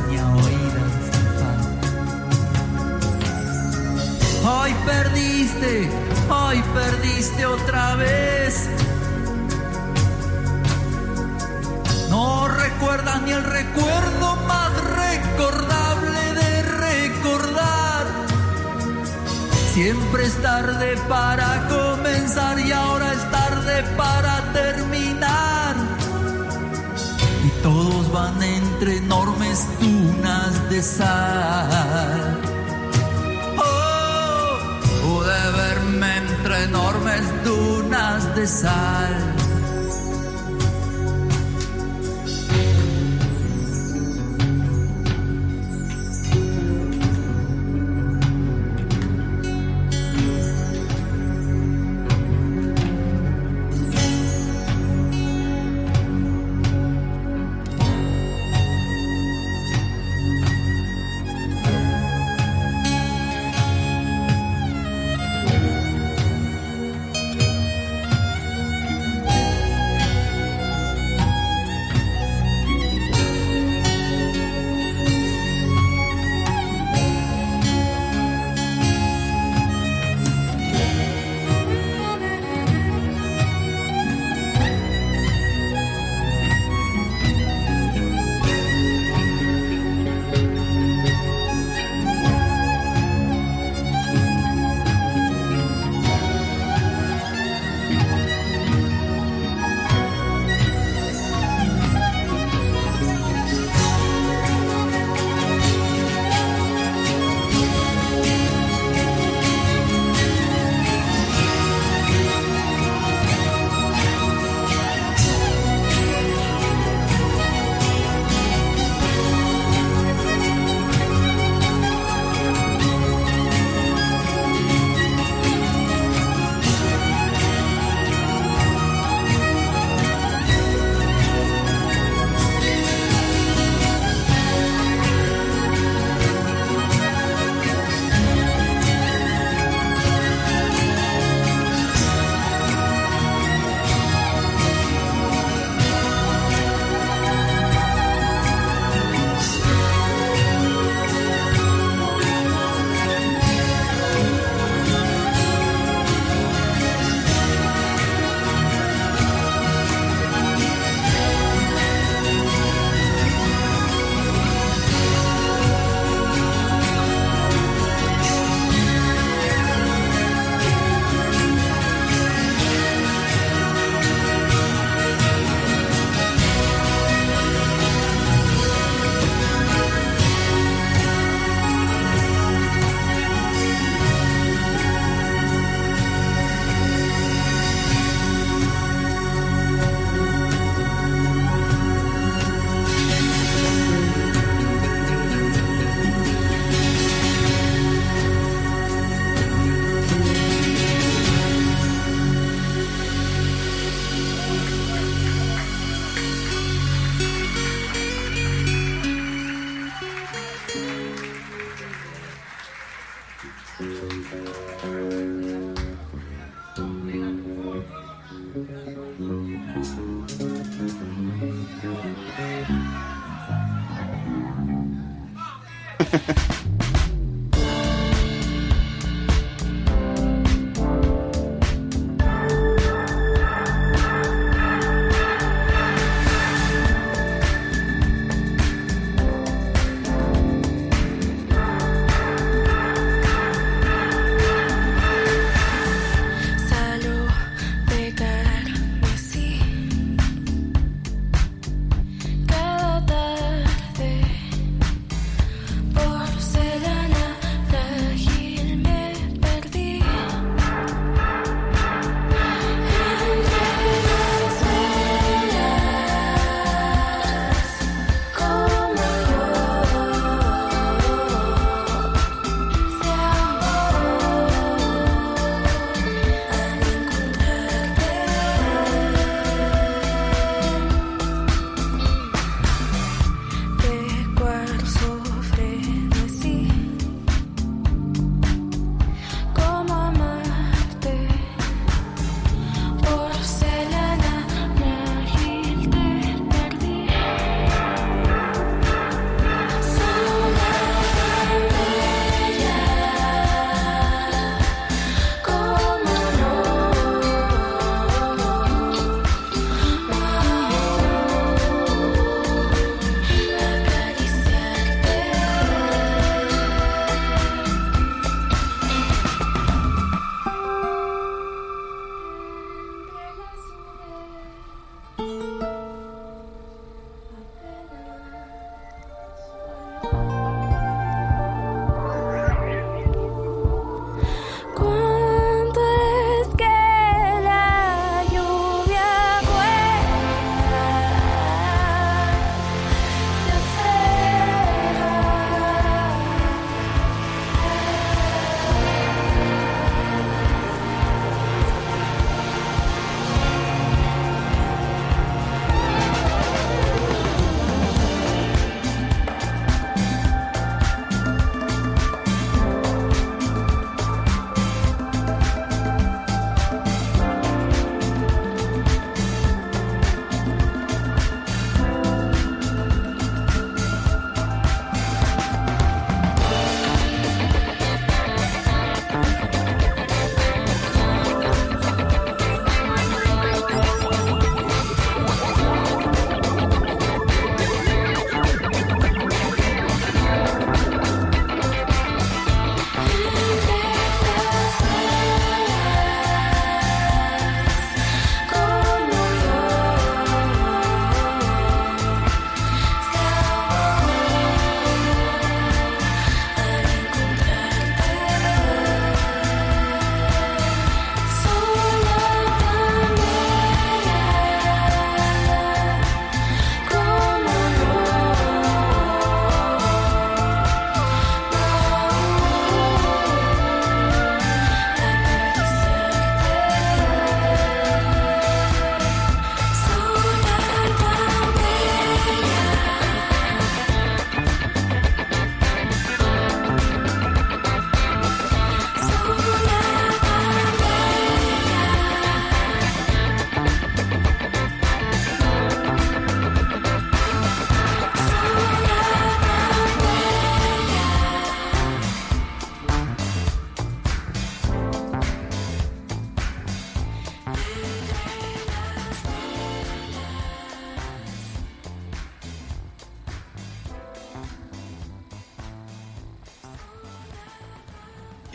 Ni a oídas. Hoy perdiste otra vez. No recuerdas ni el recuerdo más recordable de recordar. Siempre es tarde para comenzar y ahora es tarde para terminar. Y todos van entre enormes dunas de sal. Oh, pude verme entre enormes dunas de sal.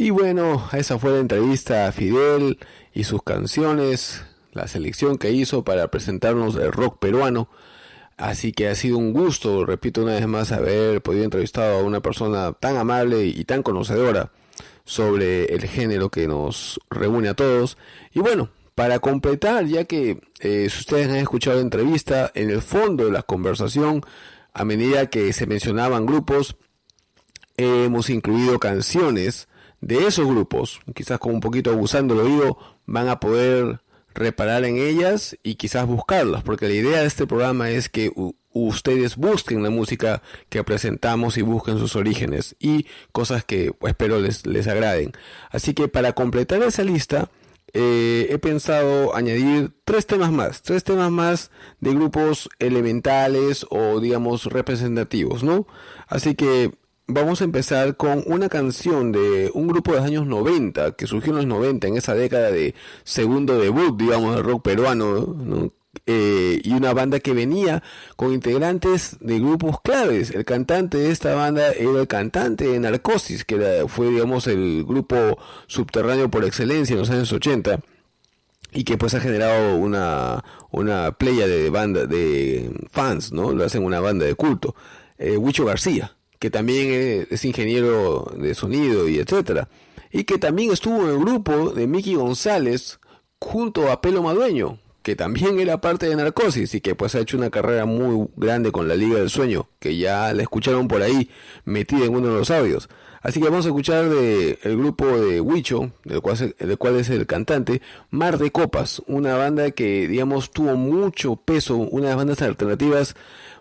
Y bueno, esa fue la entrevista a Fidel y sus canciones, la selección que hizo para presentarnos el rock peruano. Así que ha sido un gusto, repito una vez más, haber podido entrevistar a una persona tan amable y tan conocedora sobre el género que nos reúne a todos. Y bueno, para completar, ya que si ustedes han escuchado la entrevista, en el fondo de la conversación, a medida que se mencionaban grupos, hemos incluido canciones de esos grupos. Quizás con un poquito abusando el oído van a poder reparar en ellas y quizás buscarlas, porque la idea de este programa es que ustedes busquen la música que presentamos y busquen sus orígenes y cosas que espero les agraden. Así que para completar esa lista, he pensado añadir tres temas más de grupos elementales o digamos representativos, ¿no? Así que vamos a empezar con una canción de un grupo de los años 90, que surgió en los 90, en esa década de segundo debut, digamos, del rock peruano, ¿no? Y una banda que venía con integrantes de grupos claves. El cantante de esta banda era el cantante de Narcosis, que fue, digamos, el grupo subterráneo por excelencia en los años 80, y que pues ha generado una playa de banda de fans, ¿no? Lo hacen una banda de culto. Huicho García, que también es ingeniero de sonido y etcétera, y que también estuvo en el grupo de Mickey González junto a Pelo Madueño, que también era parte de Narcosis y que pues ha hecho una carrera muy grande con la Liga del Sueño, que ya la escucharon por ahí metida en uno de los audios. Así que vamos a escuchar de el grupo de Huicho, del cual es el cantante, Mar de Copas, una banda que, digamos, tuvo mucho peso, una de las bandas alternativas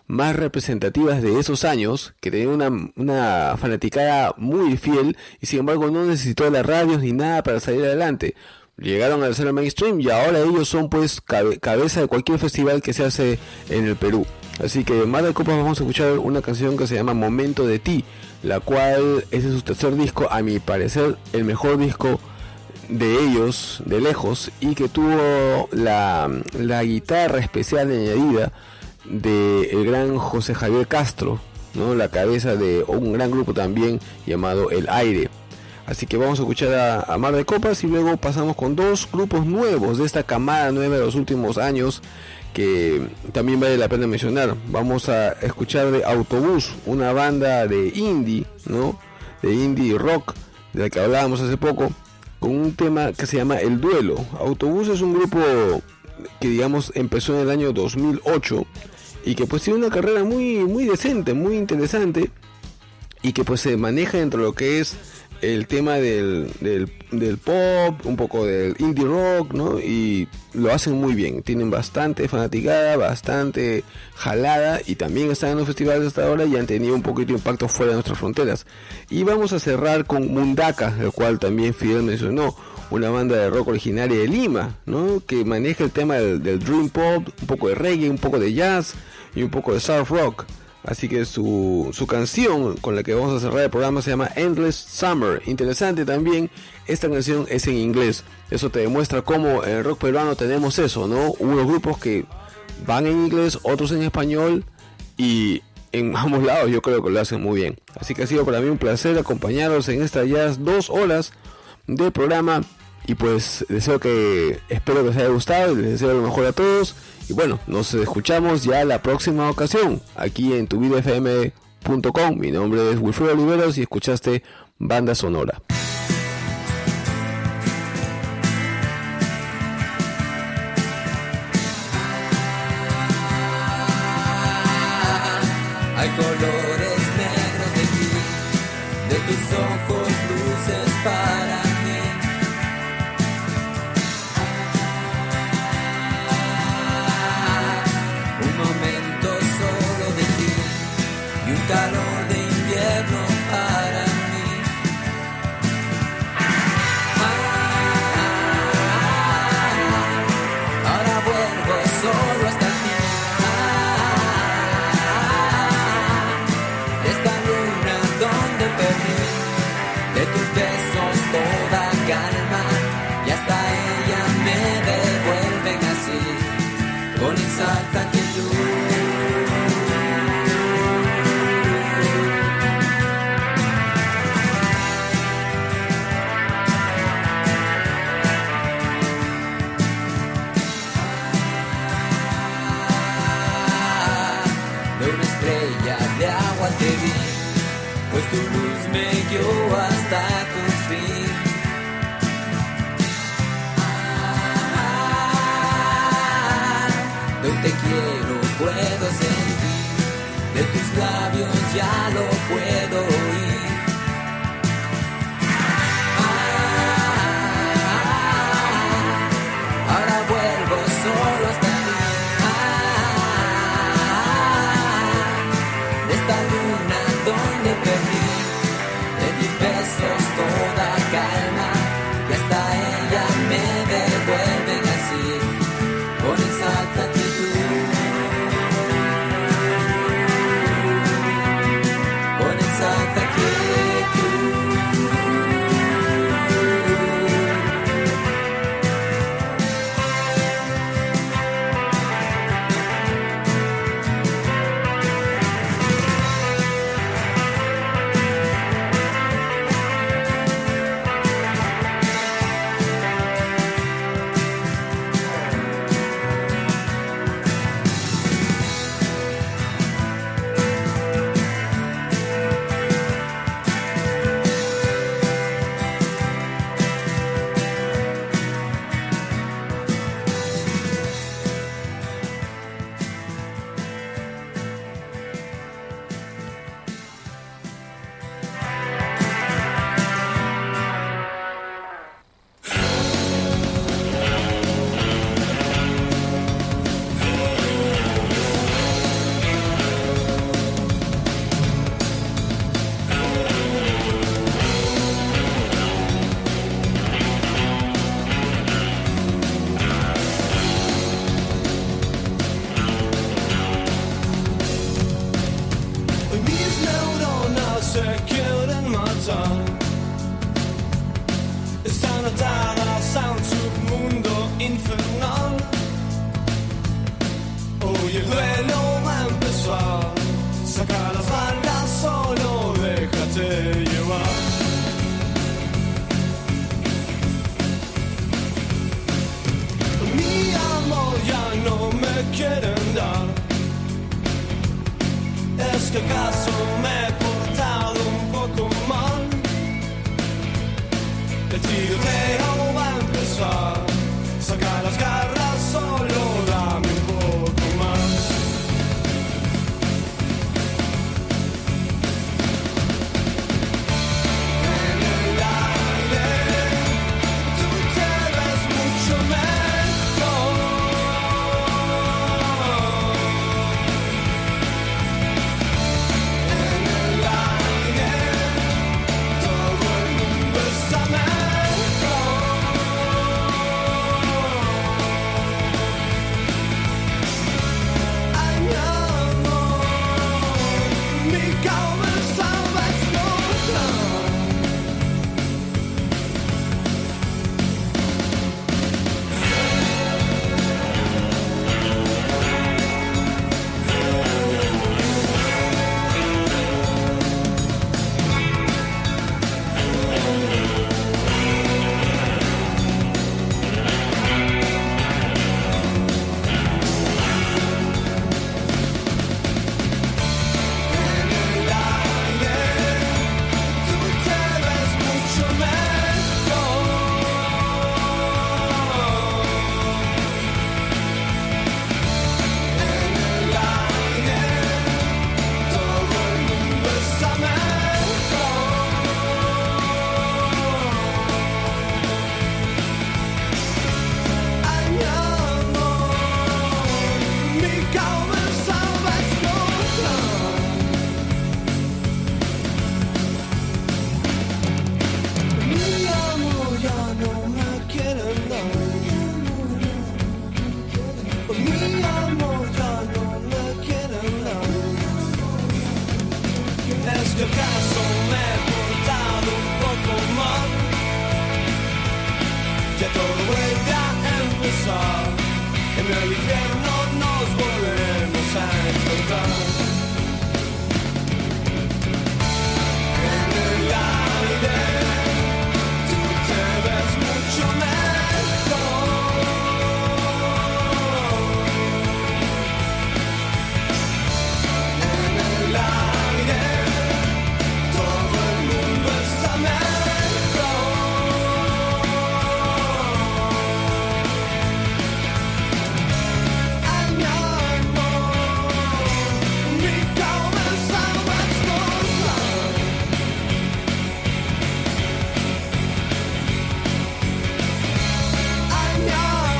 más representativas de esos años, que tenía una fanaticada muy fiel y sin embargo no necesitó las radios ni nada para salir adelante. Llegaron al ser mainstream y ahora ellos son pues cabeza de cualquier festival que se hace en el Perú. Así que Mar de Copas vamos a escuchar una canción que se llama Momento de Ti, la cual es de su tercer disco, a mi parecer el mejor disco de ellos, de lejos, y que tuvo la guitarra especial añadida de el gran José Javier Castro, ¿no? La cabeza de un gran grupo también llamado El Aire. Así que vamos a escuchar a Mar de Copas y luego pasamos con dos grupos nuevos de esta camada nueva de los últimos años que también vale la pena mencionar. Vamos a escuchar de Autobús, una banda de indie, ¿no? De indie rock, de la que hablábamos hace poco, con un tema que se llama El Duelo. Autobús es un grupo que, digamos, empezó en el año 2008 y que pues tiene una carrera muy decente, muy interesante, y que pues se maneja dentro de lo que es el tema del pop, un poco del indie rock, ¿no? Y lo hacen muy bien, tienen bastante fanaticada, bastante jalada, y también están en los festivales hasta ahora y han tenido un poquito de impacto fuera de nuestras fronteras. Y vamos a cerrar con Mundaka, el cual también Fidel mencionó, una banda de rock originaria de Lima, ¿no? Que maneja el tema del dream pop, un poco de reggae, un poco de jazz y un poco de surf rock. Así que su canción con la que vamos a cerrar el programa se llama Endless Summer. Interesante también, esta canción es en inglés. Eso te demuestra cómo en el rock peruano tenemos eso, ¿no? Unos grupos que van en inglés, otros en español, y en ambos lados yo creo que lo hacen muy bien. Así que ha sido para mí un placer acompañaros en estas ya 2 horas de programa. Y pues espero que les haya gustado y les deseo lo mejor a todos. Y bueno, nos escuchamos ya la próxima ocasión aquí en tuvidafm.com. Mi nombre es Wilfredo Oliveros y escuchaste Banda Sonora. Hay colores negros de ti, de tus ojos luces para mí. Un momento solo de ti y un calor de invierno para mí. Ahora vuelvo solo hasta ti. De tus besos toda calma y hasta ella me devuelven así, con exacta actitud. De una estrella de agua te vi, pues tu luz me guió hasta tu fin. De un te quiero puedo sentir, de tus labios ya lo puedo oír. Ahora vuelvo solo hasta ti. De esta luna donde perdí, de tus besos toda calma y hasta ella me devuelven así, con exacta actitud, con exacta duelo va a empezar. Saca las balas, solo déjate llevar. Mi amor ya no me quieren dar. ¿Es que acaso me he portado un poco mal? El tiroteo va a empezar. Saca las garras, solo dame un poco más. En el aire tú te ves mucho mejor. En el aire todo el mundo está mejor. Ay, mi amor, mi cabeza va a explotar. En el aire tú te ves mucho mejor. En el aire todo el mundo está mejor. Ay, mi amor, mi cabeza va a explotar. Mi amor ya no me quieren dar. Mi amor ya no me quieren dar. ¿Es que acaso me he portado un poco mal? Ya todo vuelve a empezar. En el infierno nos volvemos a encontrar. En el aire tú te ves mucho mejor. En el aire todo el mundo está mejor. Ay, mi amor, mi cabeza va a explotar. Ay, mi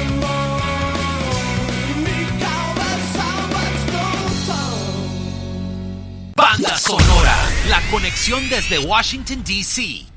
amor, mi cabeza va a explotar. Banda Sonora, la conexión desde Washington, D.C.